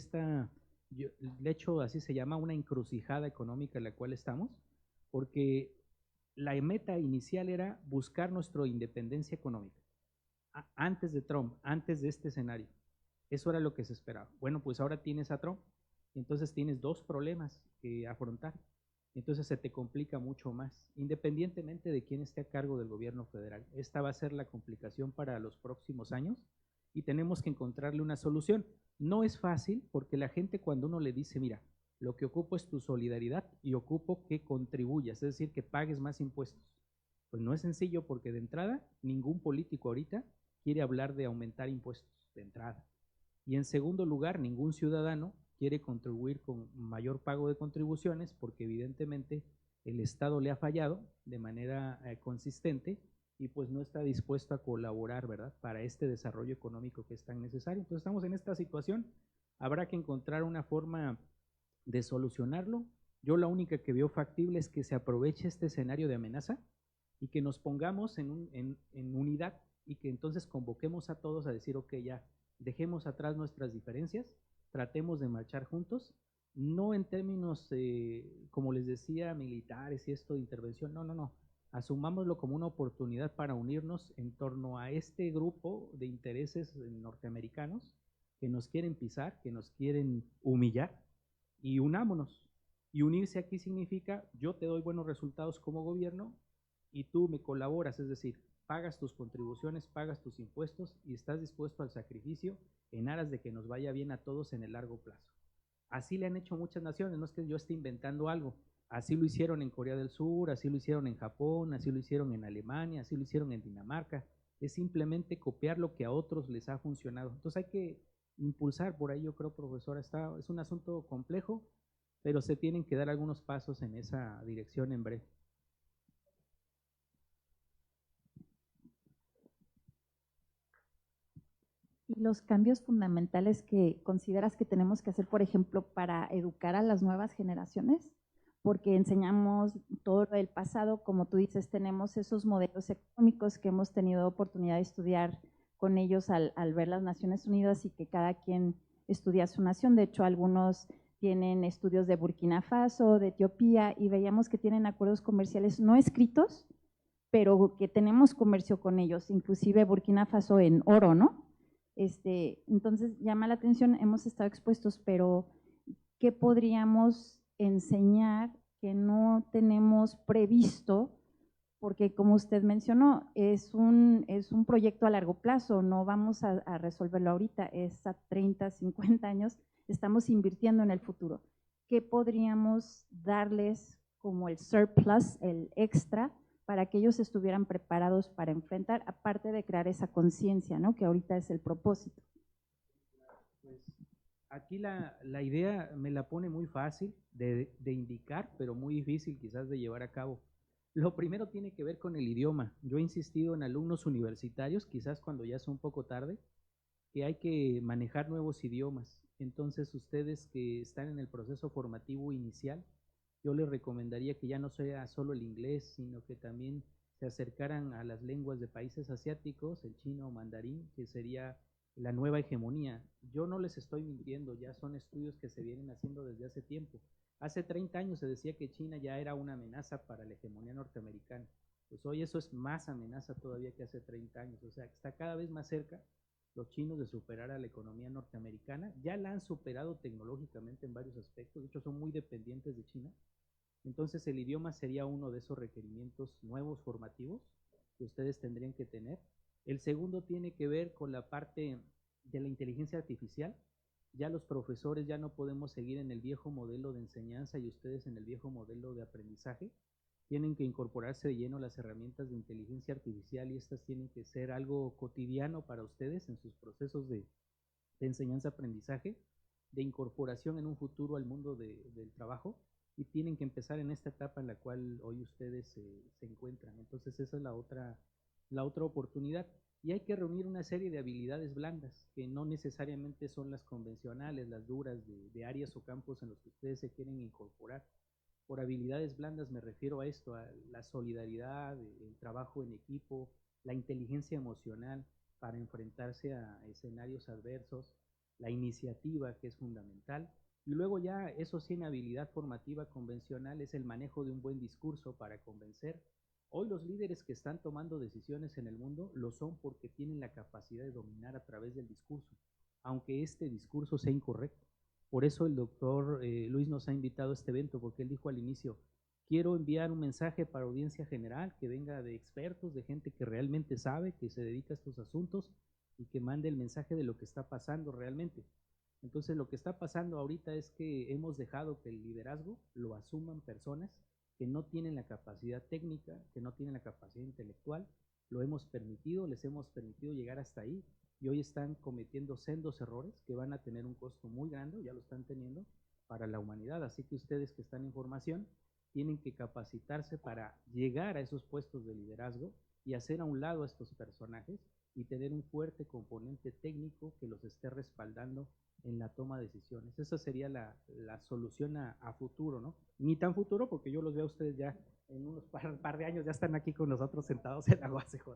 de hecho así se llama, una encrucijada económica en la cual estamos, porque la meta inicial era buscar nuestra independencia económica, antes de Trump, antes de este escenario. Eso era lo que se esperaba. Bueno, pues ahora tienes a Trump, entonces tienes dos problemas que afrontar. Entonces se te complica mucho más, independientemente de quién esté a cargo del gobierno federal. Esta va a ser la complicación para los próximos años y tenemos que encontrarle una solución. No es fácil porque la gente cuando uno le dice, mira, lo que ocupo es tu solidaridad y ocupo que contribuyas, es decir, que pagues más impuestos. Pues no es sencillo porque de entrada ningún político ahorita quiere hablar de aumentar impuestos, de entrada. Y en segundo lugar, ningún ciudadano quiere contribuir con mayor pago de contribuciones porque evidentemente el Estado le ha fallado de manera consistente y pues no está dispuesto a colaborar, ¿verdad?, para este desarrollo económico que es tan necesario. Entonces estamos en esta situación, habrá que encontrar una forma de solucionarlo. Yo la única que veo factible es que se aproveche este escenario de amenaza y que nos pongamos en unidad y que entonces convoquemos a todos a decir, ok, ya, dejemos atrás nuestras diferencias, tratemos de marchar juntos, no en términos, como les decía, militares y esto de intervención, no, asumámoslo como una oportunidad para unirnos en torno a este grupo de intereses norteamericanos que nos quieren pisar, que nos quieren humillar, y unámonos. Y unirse aquí significa, yo te doy buenos resultados como gobierno y tú me colaboras, es decir, pagas tus contribuciones, pagas tus impuestos y estás dispuesto al sacrificio en aras de que nos vaya bien a todos en el largo plazo. Así le han hecho muchas naciones, no es que yo esté inventando algo, así lo hicieron en Corea del Sur, así lo hicieron en Japón, así lo hicieron en Alemania, así lo hicieron en Dinamarca, es simplemente copiar lo que a otros les ha funcionado. Entonces hay que impulsar por ahí, yo creo, profesora. Es un asunto complejo, pero se tienen que dar algunos pasos en esa dirección en breve. ¿Y los cambios fundamentales que consideras que tenemos que hacer, por ejemplo, para educar a las nuevas generaciones? Porque enseñamos todo lo del pasado, como tú dices, tenemos esos modelos económicos que hemos tenido oportunidad de estudiar con ellos al ver las Naciones Unidas y que cada quien estudia su nación. De hecho, algunos tienen estudios de Burkina Faso, de Etiopía, y veíamos que tienen acuerdos comerciales no escritos, pero que tenemos comercio con ellos, inclusive Burkina Faso en oro, ¿no? Entonces llama la atención, hemos estado expuestos, pero ¿qué podríamos enseñar que no tenemos previsto? Porque como usted mencionó, es un proyecto a largo plazo, no vamos a resolverlo ahorita, es a 30, 50 años, estamos invirtiendo en el futuro. ¿Qué podríamos darles como el surplus, el extra, para que ellos estuvieran preparados para enfrentar, aparte de crear esa conciencia, ¿no? Que ahorita es el propósito? Pues aquí la idea me la pone muy fácil de indicar, pero muy difícil quizás de llevar a cabo. Lo primero tiene que ver con el idioma. Yo he insistido en alumnos universitarios, quizás cuando ya es un poco tarde, que hay que manejar nuevos idiomas. Entonces, ustedes que están en el proceso formativo inicial, yo les recomendaría que ya no sea solo el inglés, sino que también se acercaran a las lenguas de países asiáticos, el chino o mandarín, que sería la nueva hegemonía. Yo no les estoy mintiendo, ya son estudios que se vienen haciendo desde hace tiempo. Hace 30 años se decía que China ya era una amenaza para la hegemonía norteamericana. Pues hoy eso es más amenaza todavía que hace 30 años. O sea, está cada vez más cerca los chinos de superar a la economía norteamericana. Ya la han superado tecnológicamente en varios aspectos. De hecho, son muy dependientes de China. Entonces, el idioma sería uno de esos requerimientos nuevos formativos que ustedes tendrían que tener. El segundo tiene que ver con la parte de la inteligencia artificial. Ya los profesores ya no podemos seguir en el viejo modelo de enseñanza y ustedes en el viejo modelo de aprendizaje. Tienen que incorporarse de lleno las herramientas de inteligencia artificial y estas tienen que ser algo cotidiano para ustedes en sus procesos de enseñanza-aprendizaje, de incorporación en un futuro al mundo del trabajo, y tienen que empezar en esta etapa en la cual hoy ustedes se encuentran. Entonces esa es la otra oportunidad. Y hay que reunir una serie de habilidades blandas, que no necesariamente son las convencionales, las duras de áreas o campos en los que ustedes se quieren incorporar. Por habilidades blandas me refiero a esto, a la solidaridad, el trabajo en equipo, la inteligencia emocional para enfrentarse a escenarios adversos, la iniciativa, que es fundamental. Y luego ya, eso sí, en habilidad formativa convencional es el manejo de un buen discurso para convencer. Hoy los líderes que están tomando decisiones en el mundo lo son porque tienen la capacidad de dominar a través del discurso, aunque este discurso sea incorrecto. Por eso el doctor Luis nos ha invitado a este evento, porque él dijo al inicio, quiero enviar un mensaje para audiencia general, que venga de expertos, de gente que realmente sabe, que se dedica a estos asuntos y que mande el mensaje de lo que está pasando realmente. Entonces lo que está pasando ahorita es que hemos dejado que el liderazgo lo asuman personas que no tienen la capacidad técnica, que no tienen la capacidad intelectual, lo hemos permitido, les hemos permitido llegar hasta ahí y hoy están cometiendo sendos errores que van a tener un costo muy grande, ya lo están teniendo, para la humanidad. Así que ustedes que están en formación tienen que capacitarse para llegar a esos puestos de liderazgo y hacer a un lado a estos personajes y tener un fuerte componente técnico que los esté respaldando en la toma de decisiones. Esa sería la solución a futuro, ¿no? Ni tan futuro, porque yo los veo a ustedes ya en unos par de años, ya están aquí con nosotros sentados en la UACJ.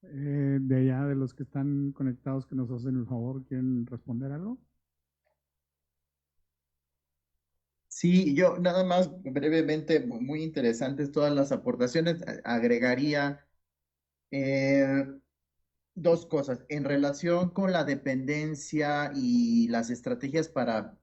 De allá, de los que están conectados, que nos hacen el favor, ¿quieren responder algo? Sí, yo nada más brevemente, muy interesantes todas las aportaciones, agregaría dos cosas. En relación con la dependencia y las estrategias para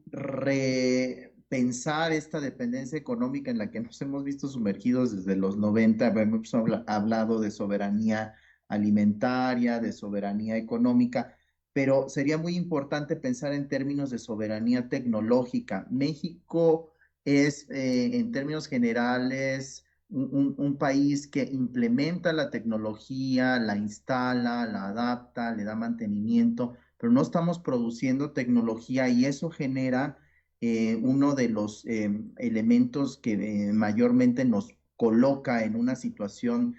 repensar esta dependencia económica en la que nos hemos visto sumergidos desde los 90, hemos hablado de soberanía alimentaria, de soberanía económica, pero sería muy importante pensar en términos de soberanía tecnológica. México es, en términos generales, un país que implementa la tecnología, la instala, la adapta, le da mantenimiento, pero no estamos produciendo tecnología y eso genera uno de los elementos que mayormente nos coloca en una situación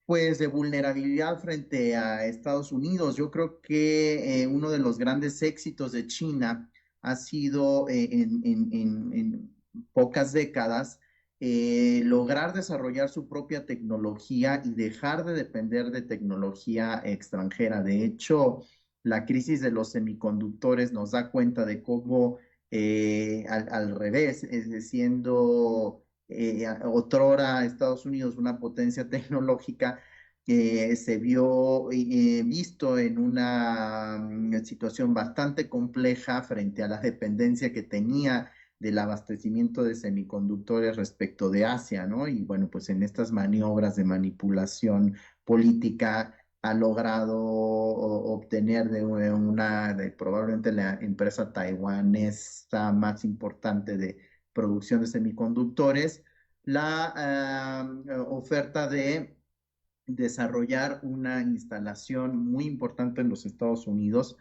pues de vulnerabilidad frente a Estados Unidos. Yo creo que uno de los grandes éxitos de China ha sido en pocas décadas lograr desarrollar su propia tecnología y dejar de depender de tecnología extranjera. De hecho, la crisis de los semiconductores nos da cuenta de cómo al revés, siendo otrora Estados Unidos una potencia tecnológica, se vio visto en una situación bastante compleja frente a la dependencia que tenía del abastecimiento de semiconductores respecto de Asia, ¿no? Y bueno, pues en estas maniobras de manipulación política ha logrado obtener de probablemente la empresa taiwanesa más importante de producción de semiconductores, la oferta de desarrollar una instalación muy importante en los Estados Unidos,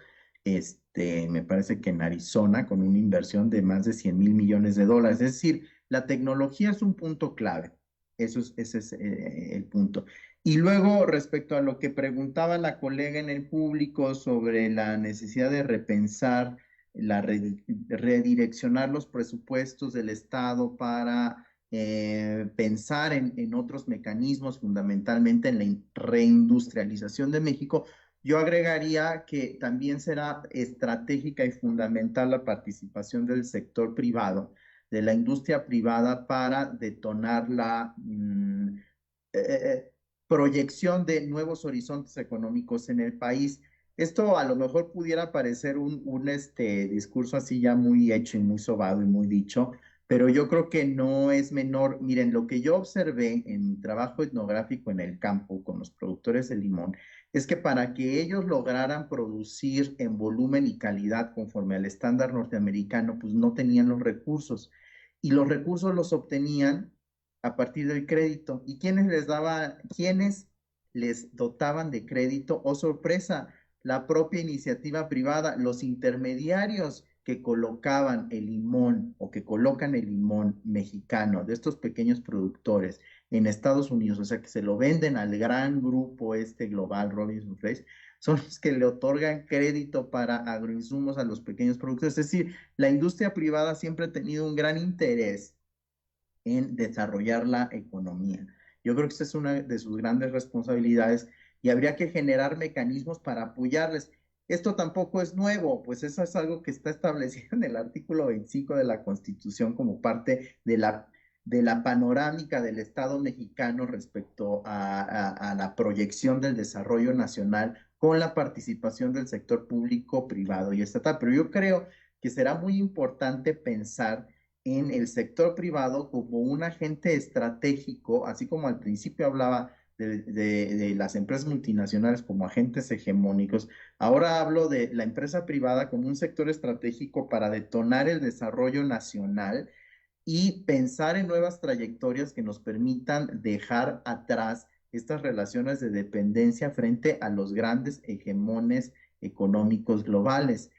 me parece que en Arizona, con una inversión de más de 100,000 millones de dólares. Es decir, la tecnología es un punto clave. Ese es el punto. Y luego, respecto a lo que preguntaba la colega en el público sobre la necesidad de repensar, redireccionar los presupuestos del Estado para pensar en otros mecanismos, fundamentalmente en la reindustrialización de México, yo agregaría que también será estratégica y fundamental la participación del sector privado, de la industria privada, para detonar la proyección de nuevos horizontes económicos en el país. Esto a lo mejor pudiera parecer un discurso así ya muy hecho y muy sobado y muy dicho, pero yo creo que no es menor. Miren, lo que yo observé en mi trabajo etnográfico en el campo con los productores de limón es que para que ellos lograran producir en volumen y calidad conforme al estándar norteamericano, pues no tenían los recursos. Y los recursos los obtenían a partir del crédito. ¿Y quiénes les dotaban de crédito? Oh, sorpresa, la propia iniciativa privada, los intermediarios que colocaban el limón o que colocan el limón mexicano de estos pequeños productores en Estados Unidos, o sea, que se lo venden al gran grupo global, Robinson Fresh, son los que le otorgan crédito para agroinsumos a los pequeños productores. Es decir, la industria privada siempre ha tenido un gran interés en desarrollar la economía. Yo creo que esa es una de sus grandes responsabilidades y habría que generar mecanismos para apoyarles. Esto tampoco es nuevo, pues eso es algo que está establecido en el artículo 25 de la Constitución como parte de la panorámica del Estado mexicano respecto a la proyección del desarrollo nacional con la participación del sector público, privado y estatal. Pero yo creo que será muy importante pensar en el sector privado como un agente estratégico, así como al principio hablaba de las empresas multinacionales como agentes hegemónicos. Ahora hablo de la empresa privada como un sector estratégico para detonar el desarrollo nacional y pensar en nuevas trayectorias que nos permitan dejar atrás estas relaciones de dependencia frente a los grandes hegemones económicos globales.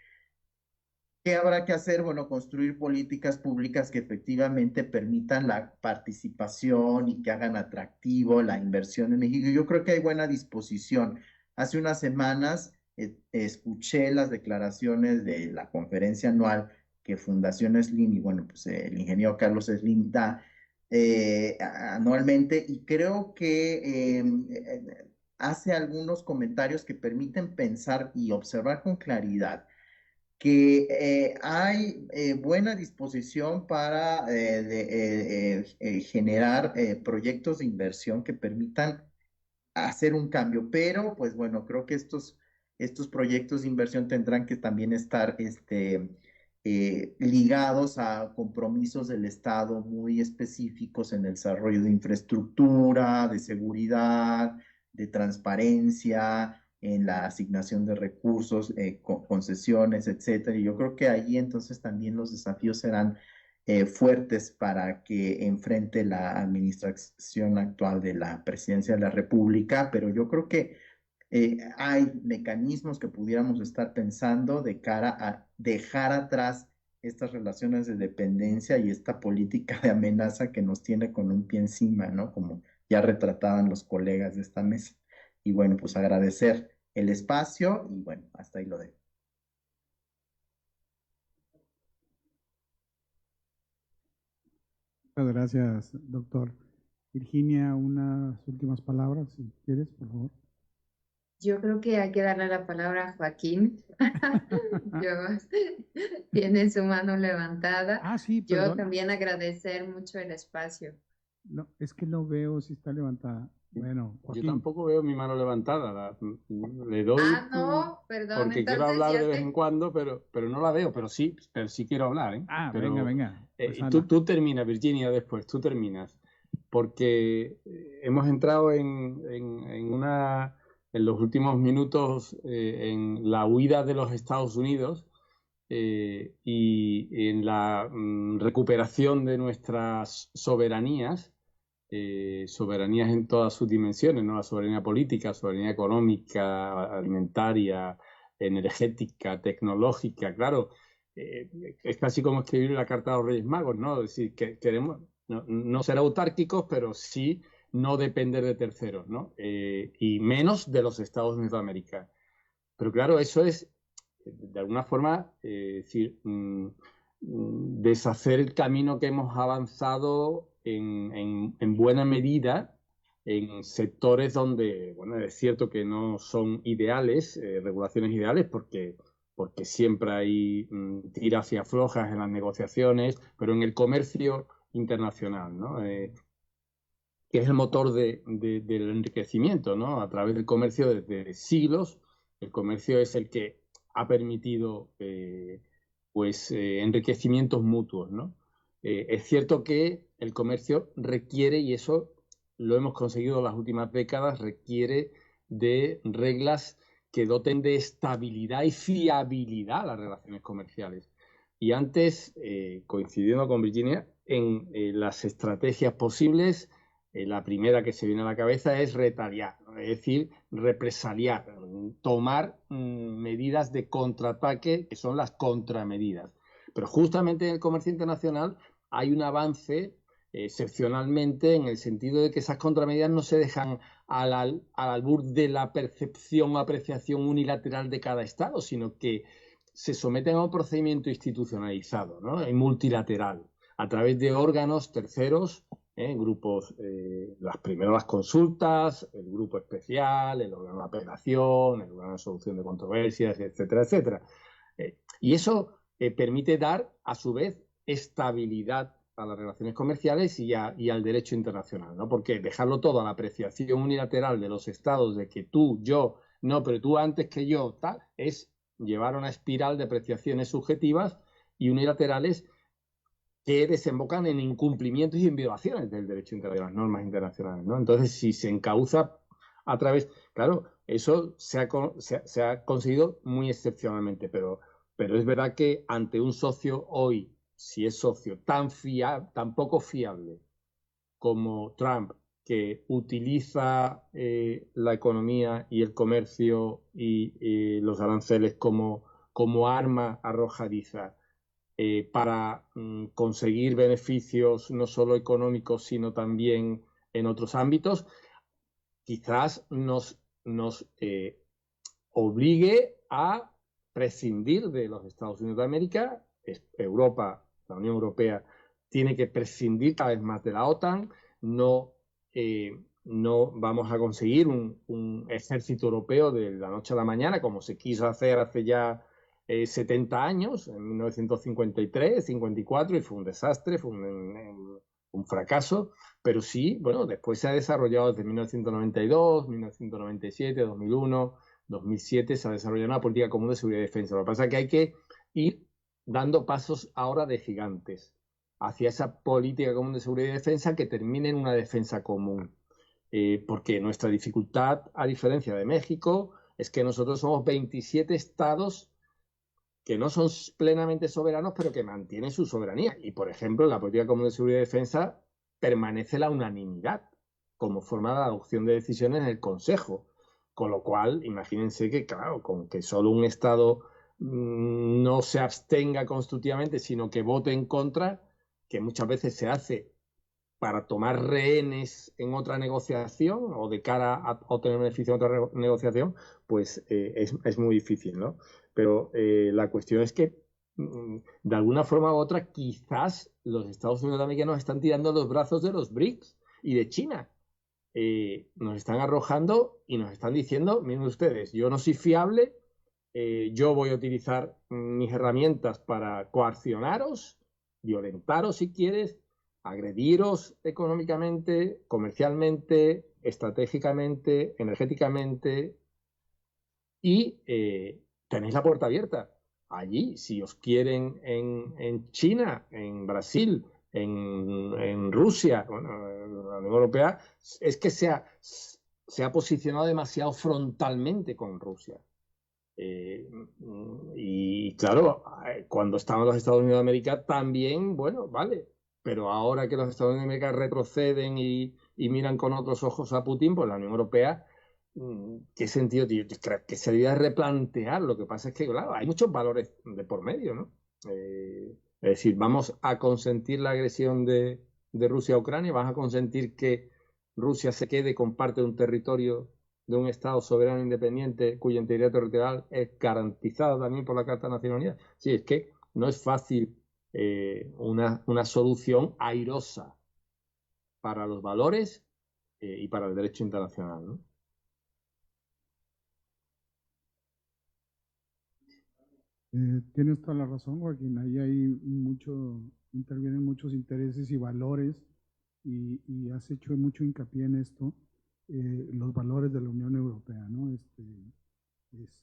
¿Qué habrá que hacer? Bueno, construir políticas públicas que efectivamente permitan la participación y que hagan atractivo la inversión en México. Yo creo que hay buena disposición. Hace unas semanas escuché las declaraciones de la conferencia anual que Fundación Slim y bueno, pues el ingeniero Carlos Slim da anualmente, y creo que hace algunos comentarios que permiten pensar y observar con claridad que hay buena disposición para generar proyectos de inversión que permitan hacer un cambio, pero pues bueno, creo que estos proyectos de inversión tendrán que también estar ligados a compromisos del Estado muy específicos en el desarrollo de infraestructura, de seguridad, de transparencia, en la asignación de recursos, concesiones, etcétera. Y yo creo que ahí entonces también los desafíos serán fuertes para que enfrente la administración actual de la Presidencia de la República, pero yo creo que hay mecanismos que pudiéramos estar pensando de cara a dejar atrás estas relaciones de dependencia y esta política de amenaza que nos tiene con un pie encima, ¿no? Como ya retrataban los colegas de esta mesa. Y bueno, pues agradecer el espacio y bueno, hasta ahí lo dejo. Muchas gracias, doctor. Virginia, unas últimas palabras, si quieres, por favor. Yo creo que hay que darle la palabra a Joaquín. Tiene su mano levantada. Ah, sí, Yo perdón. también agradecer mucho el espacio. No, es que no veo si está levantada. Bueno, Yo Joaquín. tampoco veo mi mano levantada. Le doy No, perdón. porque quiero Entonces hablar ya de vez en cuando, pero no la veo. Pero sí quiero hablar, ¿eh? Ah, pero, venga. Pues tú terminas, Virginia, después. Tú terminas. Porque hemos entrado en los últimos minutos en la huida de los Estados Unidos y en la recuperación de nuestras soberanías. Soberanías en todas sus dimensiones, ¿no? La soberanía política, soberanía económica, alimentaria, energética, tecnológica, claro. Es casi como escribir la carta a los Reyes Magos, ¿no? Es decir, que queremos no ser autárquicos, pero sí no depender de terceros, ¿no? Y menos de los Estados Unidos de América. Pero claro, eso es, de alguna forma, decir, deshacer el camino que hemos avanzado en buena medida en sectores donde, bueno, es cierto que no son ideales, regulaciones ideales, porque siempre hay tiras y aflojas en las negociaciones, pero en el comercio internacional, ¿no? Que es el motor del enriquecimiento, ¿no? A través del comercio desde siglos, el comercio es el que ha permitido enriquecimientos mutuos, ¿no? Es cierto que el comercio requiere, y eso lo hemos conseguido en las últimas décadas, requiere de reglas que doten de estabilidad y fiabilidad a las relaciones comerciales. Y antes, coincidiendo con Virginia, en las estrategias posibles, la primera que se viene a la cabeza es retaliar, ¿no? Es decir, represaliar, tomar medidas de contraataque, que son las contramedidas. Pero justamente en el comercio internacional hay un avance excepcionalmente en el sentido de que esas contramedidas no se dejan al albur de la percepción o apreciación unilateral de cada Estado, sino que se someten a un procedimiento institucionalizado, ¿no? Y multilateral, a través de órganos terceros, grupos, primero las consultas, el grupo especial, el órgano de apelación, el órgano de solución de controversias, etcétera, etcétera. Y eso permite dar, a su vez, estabilidad a las relaciones comerciales y al derecho internacional, ¿no? Porque dejarlo todo a la apreciación unilateral de los estados de que tú, yo, no, pero tú antes que yo, tal, es llevar una espiral de apreciaciones subjetivas y unilaterales que desembocan en incumplimientos y en violaciones del derecho internacional, las normas internacionales, ¿no? Entonces, si se encauza a través, claro, eso se ha conseguido muy excepcionalmente, pero es verdad que ante un socio hoy, si es socio tan poco fiable como Trump, que utiliza la economía y el comercio y los aranceles como arma arrojadiza para conseguir beneficios no solo económicos, sino también en otros ámbitos, quizás nos obligue a prescindir de los Estados Unidos de América. Europa, la Unión Europea, tiene que prescindir cada vez más de la OTAN. No vamos a conseguir un ejército europeo de la noche a la mañana, como se quiso hacer hace ya 70 años, en 1953, 54, y fue un desastre, fue un fracaso, pero sí, bueno, después se ha desarrollado desde 1992, 1997, 2001, 2007, se ha desarrollado una política común de seguridad y defensa. Lo que pasa es que hay que ir dando pasos ahora de gigantes hacia esa política común de seguridad y defensa que termine en una defensa común. Porque nuestra dificultad, a diferencia de México, es que nosotros somos 27 estados que no son plenamente soberanos, pero que mantienen su soberanía. Y, por ejemplo, en la política común de seguridad y defensa permanece la unanimidad como forma de adopción de decisiones en el Consejo. Con lo cual, imagínense que, claro, con que solo un Estado no se abstenga constructivamente, sino que vote en contra, que muchas veces se hace para tomar rehenes en otra negociación o de cara a obtener beneficio en otra negociación, pues es muy difícil, ¿no? Pero la cuestión es que, de alguna forma u otra, quizás los Estados Unidos de América nos están tirando los brazos de los BRICS y de China. Nos están arrojando y nos están diciendo, miren ustedes, yo no soy fiable, yo voy a utilizar mis herramientas para coaccionaros, violentaros si quieres, agrediros económicamente, comercialmente, estratégicamente, energéticamente, y tenéis la puerta abierta. Allí, si os quieren en China, en Brasil, en Rusia, bueno, la Unión Europea, es que se ha posicionado demasiado frontalmente con Rusia. Y claro, cuando estaban los Estados Unidos de América también, bueno, vale, pero ahora que los Estados Unidos de América retroceden y miran con otros ojos a Putin, pues la Unión Europea, ¿qué sentido tiene? Que se debería replantear. Lo que pasa es que, claro, hay muchos valores de por medio, ¿no? Es decir, vamos a consentir la agresión de Rusia a Ucrania, vamos a consentir que Rusia se quede con parte de un territorio de un Estado soberano independiente cuya integridad territorial es garantizada también por la Carta de Naciones Unidas. Sí, es que no es fácil una solución airosa para los valores y para el derecho internacional, ¿no? Tienes toda la razón, Joaquín. Ahí intervienen muchos intereses y valores y has hecho mucho hincapié en esto, los valores de la Unión Europea, ¿no? Es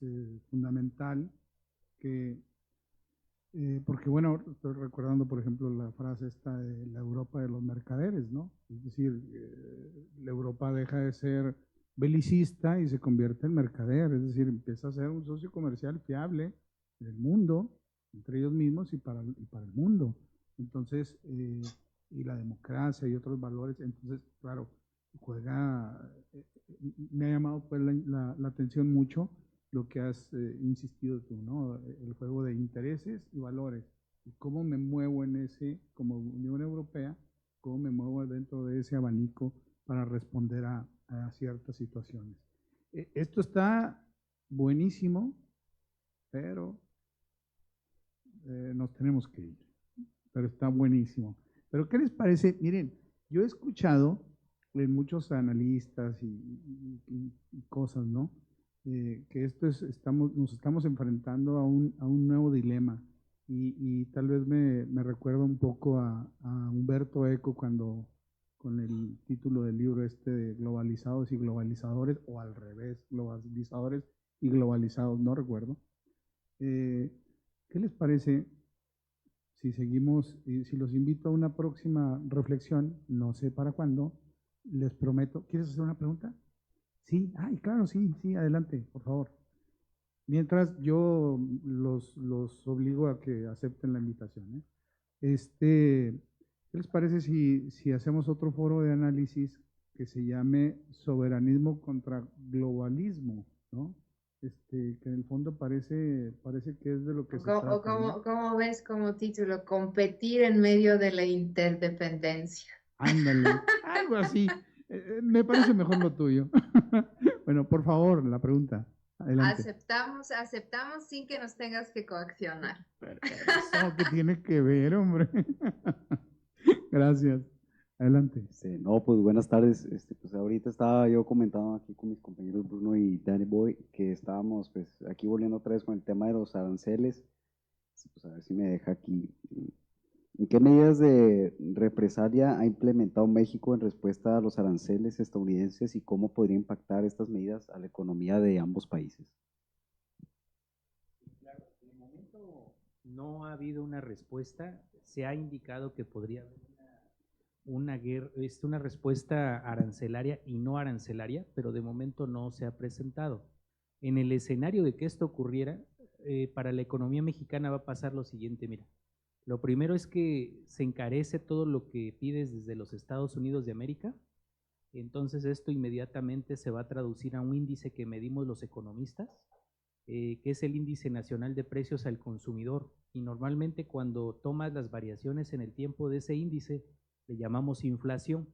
fundamental que, porque bueno, estoy recordando, por ejemplo, la frase esta de la Europa de los mercaderes, ¿no? Es decir, la Europa deja de ser belicista y se convierte en mercader, es decir, empieza a ser un socio comercial fiable del mundo, entre ellos mismos y para el mundo. Entonces, y la democracia y otros valores, entonces, claro, me ha llamado pues la atención mucho lo que has insistido tú, ¿no? El juego de intereses y valores. Y cómo me muevo en ese, como Unión Europea, cómo me muevo dentro de ese abanico para responder a ciertas situaciones. Esto está buenísimo, pero nos tenemos que ir. Pero está buenísimo. Pero ¿qué les parece? Miren, yo he escuchado en muchos analistas y cosas, ¿no? Que nos estamos enfrentando a un nuevo dilema y tal vez me recuerda un poco a Humberto Eco cuando con el título del libro de Globalizados y Globalizadores, o al revés, Globalizadores y Globalizados, no recuerdo. ¿Qué les parece si seguimos, si los invito a una próxima reflexión, no sé para cuándo, les prometo? ¿Quieres hacer una pregunta? Sí, ay, claro, sí, adelante, por favor. Mientras yo los obligo a que acepten la invitación, ¿eh? ¿Qué les parece si hacemos otro foro de análisis que se llame Soberanismo contra Globalismo, ¿no? Que en el fondo parece que es de lo que se trata, ¿no? ¿Cómo ves como título? Competir en medio de la interdependencia. Ándale, algo así. Me parece mejor lo tuyo. Bueno, por favor, la pregunta. Adelante. Aceptamos sin que nos tengas que coaccionar. Pero eso que tiene que ver, hombre. Gracias. Adelante. No, pues buenas tardes. Pues ahorita estaba yo comentando aquí con mis compañeros Bruno y Danny Boy que estábamos pues aquí volviendo otra vez con el tema de los aranceles. Pues a ver si me deja aquí. ¿En qué medidas de represalia ha implementado México en respuesta a los aranceles estadounidenses y cómo podría impactar estas medidas a la economía de ambos países? Claro, en el momento no ha habido una respuesta. Se ha indicado que podría haber una respuesta arancelaria y no arancelaria, pero de momento no se ha presentado. En el escenario de que esto ocurriera, para la economía mexicana va a pasar lo siguiente, mira. Lo primero es que se encarece todo lo que pides desde los Estados Unidos de América. Entonces esto inmediatamente se va a traducir a un índice que medimos los economistas, que es el índice nacional de precios al consumidor. Y normalmente cuando tomas las variaciones en el tiempo de ese índice, le llamamos inflación.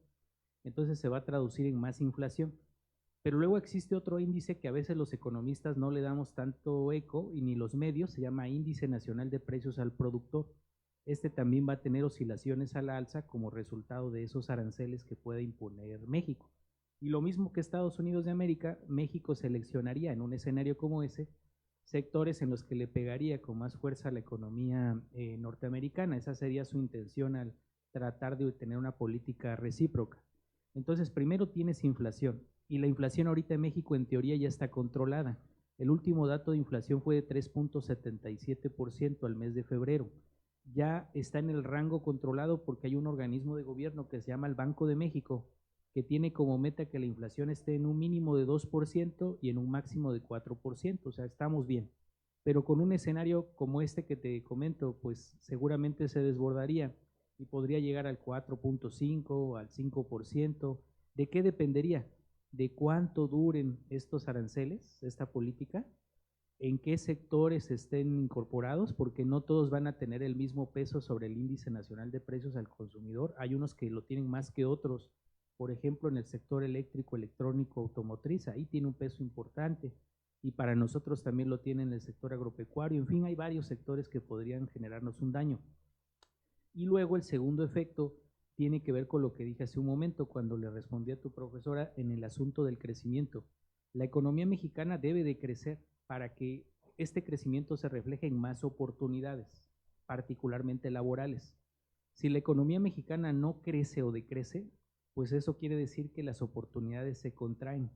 Entonces se va a traducir en más inflación. Pero luego existe otro índice que a veces los economistas no le damos tanto eco y ni los medios, se llama Índice Nacional de Precios al Productor. Este también va a tener oscilaciones a la alza como resultado de esos aranceles que puede imponer México. Y lo mismo que Estados Unidos de América, México seleccionaría en un escenario como ese sectores en los que le pegaría con más fuerza a la economía norteamericana. Esa sería su intención al tratar de tener una política recíproca. Entonces, primero tienes inflación, y la inflación ahorita en México en teoría ya está controlada. El último dato de inflación fue de 3.77% al mes de febrero. Ya está en el rango controlado porque hay un organismo de gobierno que se llama el Banco de México, que tiene como meta que la inflación esté en un mínimo de 2% y en un máximo de 4%, o sea, estamos bien. Pero con un escenario como este que te comento, pues seguramente se desbordaría y podría llegar al 4.5, al 5%. ¿De qué dependería? De cuánto duren estos aranceles, esta política, en qué sectores estén incorporados, porque no todos van a tener el mismo peso sobre el índice nacional de precios al consumidor. Hay unos que lo tienen más que otros. Por ejemplo, en el sector eléctrico, electrónico, automotriz, ahí tiene un peso importante. Y para nosotros también lo tiene en el sector agropecuario. En fin, hay varios sectores que podrían generarnos un daño. Y luego el segundo efecto tiene que ver con lo que dije hace un momento cuando le respondí a tu profesora en el asunto del crecimiento. La economía mexicana debe de crecer para que este crecimiento se refleje en más oportunidades, particularmente laborales. Si la economía mexicana no crece o decrece, pues eso quiere decir que las oportunidades se contraen,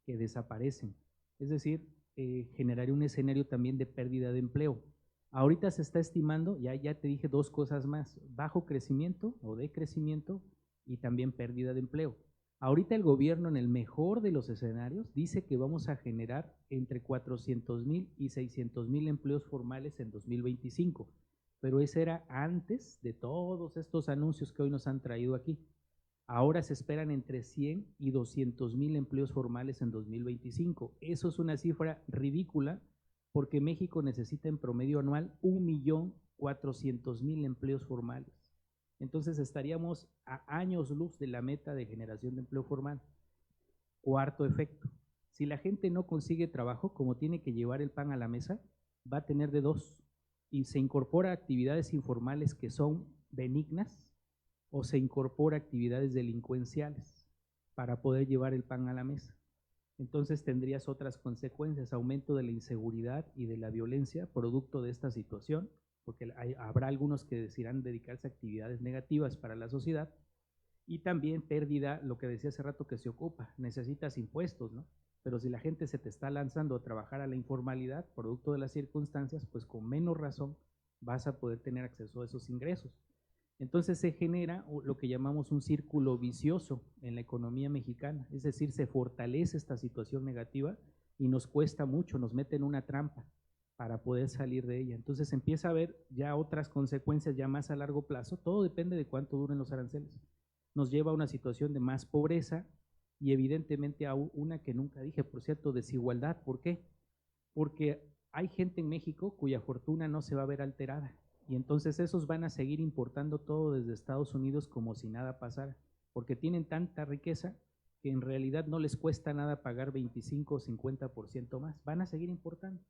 que desaparecen. Es decir, generaría un escenario también de pérdida de empleo. Ahorita se está estimando, ya te dije dos cosas más, bajo crecimiento o decrecimiento y también pérdida de empleo. Ahorita el gobierno, en el mejor de los escenarios, dice que vamos a generar entre 400,000 y 600,000 empleos formales en 2025, pero ese era antes de todos estos anuncios que hoy nos han traído aquí. Ahora se esperan entre 100 y 200,000 empleos formales en 2025. Eso es una cifra ridícula porque México necesita en promedio anual 1,400,000 empleos formales. Entonces estaríamos a años luz de la meta de generación de empleo formal. Cuarto efecto, si la gente no consigue trabajo, como tiene que llevar el pan a la mesa, va a tener de dos, y se incorpora actividades informales que son benignas o se incorpora actividades delincuenciales para poder llevar el pan a la mesa. Entonces tendrías otras consecuencias, aumento de la inseguridad y de la violencia producto de esta situación, porque habrá algunos que decidirán dedicarse a actividades negativas para la sociedad, y también pérdida, lo que decía hace rato, que se ocupa, necesitas impuestos, ¿no? Pero si la gente se te está lanzando a trabajar a la informalidad, producto de las circunstancias, pues con menos razón vas a poder tener acceso a esos ingresos. Entonces se genera lo que llamamos un círculo vicioso en la economía mexicana, es decir, se fortalece esta situación negativa y nos cuesta mucho, nos mete en una trampa para poder salir de ella. Entonces empieza a haber ya otras consecuencias ya más a largo plazo, todo depende de cuánto duren los aranceles. Nos lleva a una situación de más pobreza y evidentemente a una que nunca dije, por cierto, desigualdad. ¿Por qué? Porque hay gente en México cuya fortuna no se va a ver alterada. Y entonces esos van a seguir importando todo desde Estados Unidos como si nada pasara, porque tienen tanta riqueza que en realidad no les cuesta nada pagar 25 o 50% más, van a seguir importando.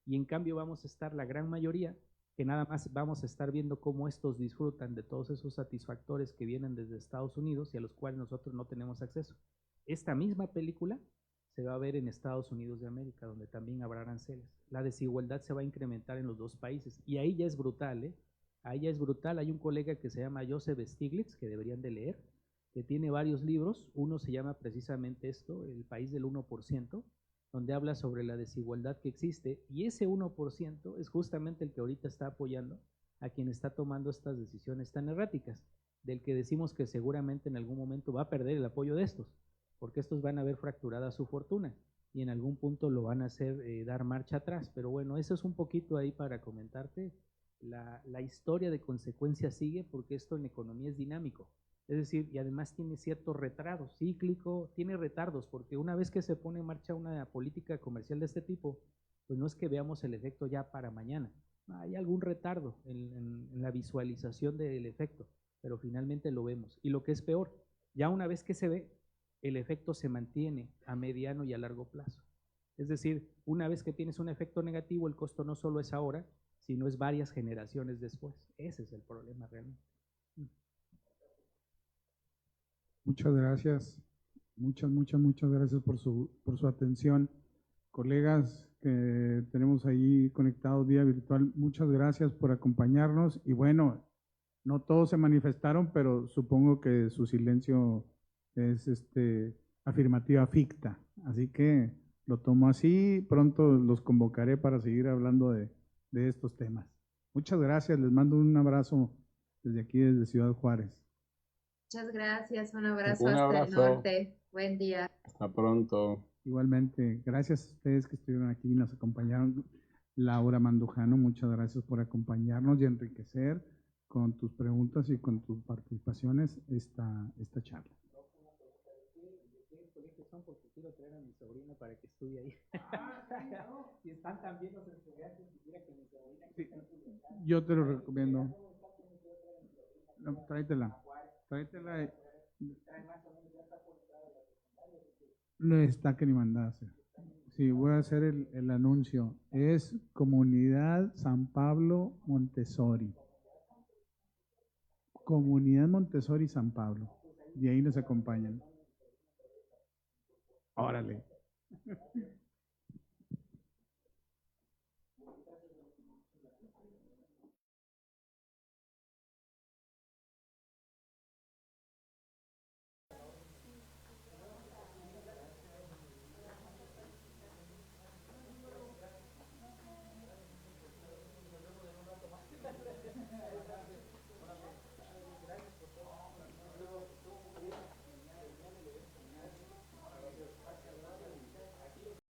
Y en cambio vamos a estar la gran mayoría, que nada más vamos a estar viendo cómo estos disfrutan de todos esos satisfactores que vienen desde Estados Unidos y a los cuales nosotros no tenemos acceso. Esta misma película se va a ver en Estados Unidos de América, donde también habrá aranceles. La desigualdad se va a incrementar en los dos países, y ahí ya es brutal, ¿eh? Ahí ya es brutal. Hay un colega que se llama Joseph Stiglitz, que deberían de leer, que tiene varios libros. Uno se llama precisamente esto, El país del 1%, donde habla sobre la desigualdad que existe, y ese 1% es justamente el que ahorita está apoyando a quien está tomando estas decisiones tan erráticas, del que decimos que seguramente en algún momento va a perder el apoyo de estos, porque estos van a ver fracturada su fortuna. y en algún punto lo van a hacer dar marcha atrás. Pero bueno, eso es un poquito ahí para comentarte. La historia de consecuencias sigue porque esto en economía es dinámico. Es decir, y además tiene cierto retardo cíclico, tiene retardos, porque una vez que se pone en marcha una política comercial de este tipo, pues no es que veamos el efecto ya para mañana. Hay algún retardo en la visualización del efecto, pero finalmente lo vemos. Y lo que es peor, ya una vez que se ve, el efecto se mantiene a mediano y a largo plazo. Es decir, una vez que tienes un efecto negativo, el costo no solo es ahora, sino es varias generaciones después. Ese es el problema realmente. Muchas gracias. Muchas gracias por su atención. Colegas que tenemos ahí conectados vía virtual, muchas gracias por acompañarnos. Y bueno, no todos se manifestaron, pero supongo que su silencio es afirmativa ficta. Así que lo tomo así. Pronto los convocaré para seguir hablando de estos temas. Muchas gracias. Les mando un abrazo desde aquí, desde Ciudad Juárez. Muchas gracias, un abrazo Un hasta el abrazo. norte. Buen día. Hasta pronto. Igualmente, gracias a ustedes que estuvieron aquí y nos acompañaron. Laura Mandujano, muchas gracias por acompañarnos y enriquecer con tus preguntas y con tus participaciones esta charla. Porque quiero traer a mi sobrina para que estudie ahí. Si están también los estudiantes, quisiera que mi sobrina... Sí, yo te lo recomiendo. No, tráetela. No está que ni mandarse. Sí, voy a hacer el anuncio. Es Comunidad San Pablo Montessori. Comunidad Montessori San Pablo. Y ahí nos acompañan. Órale.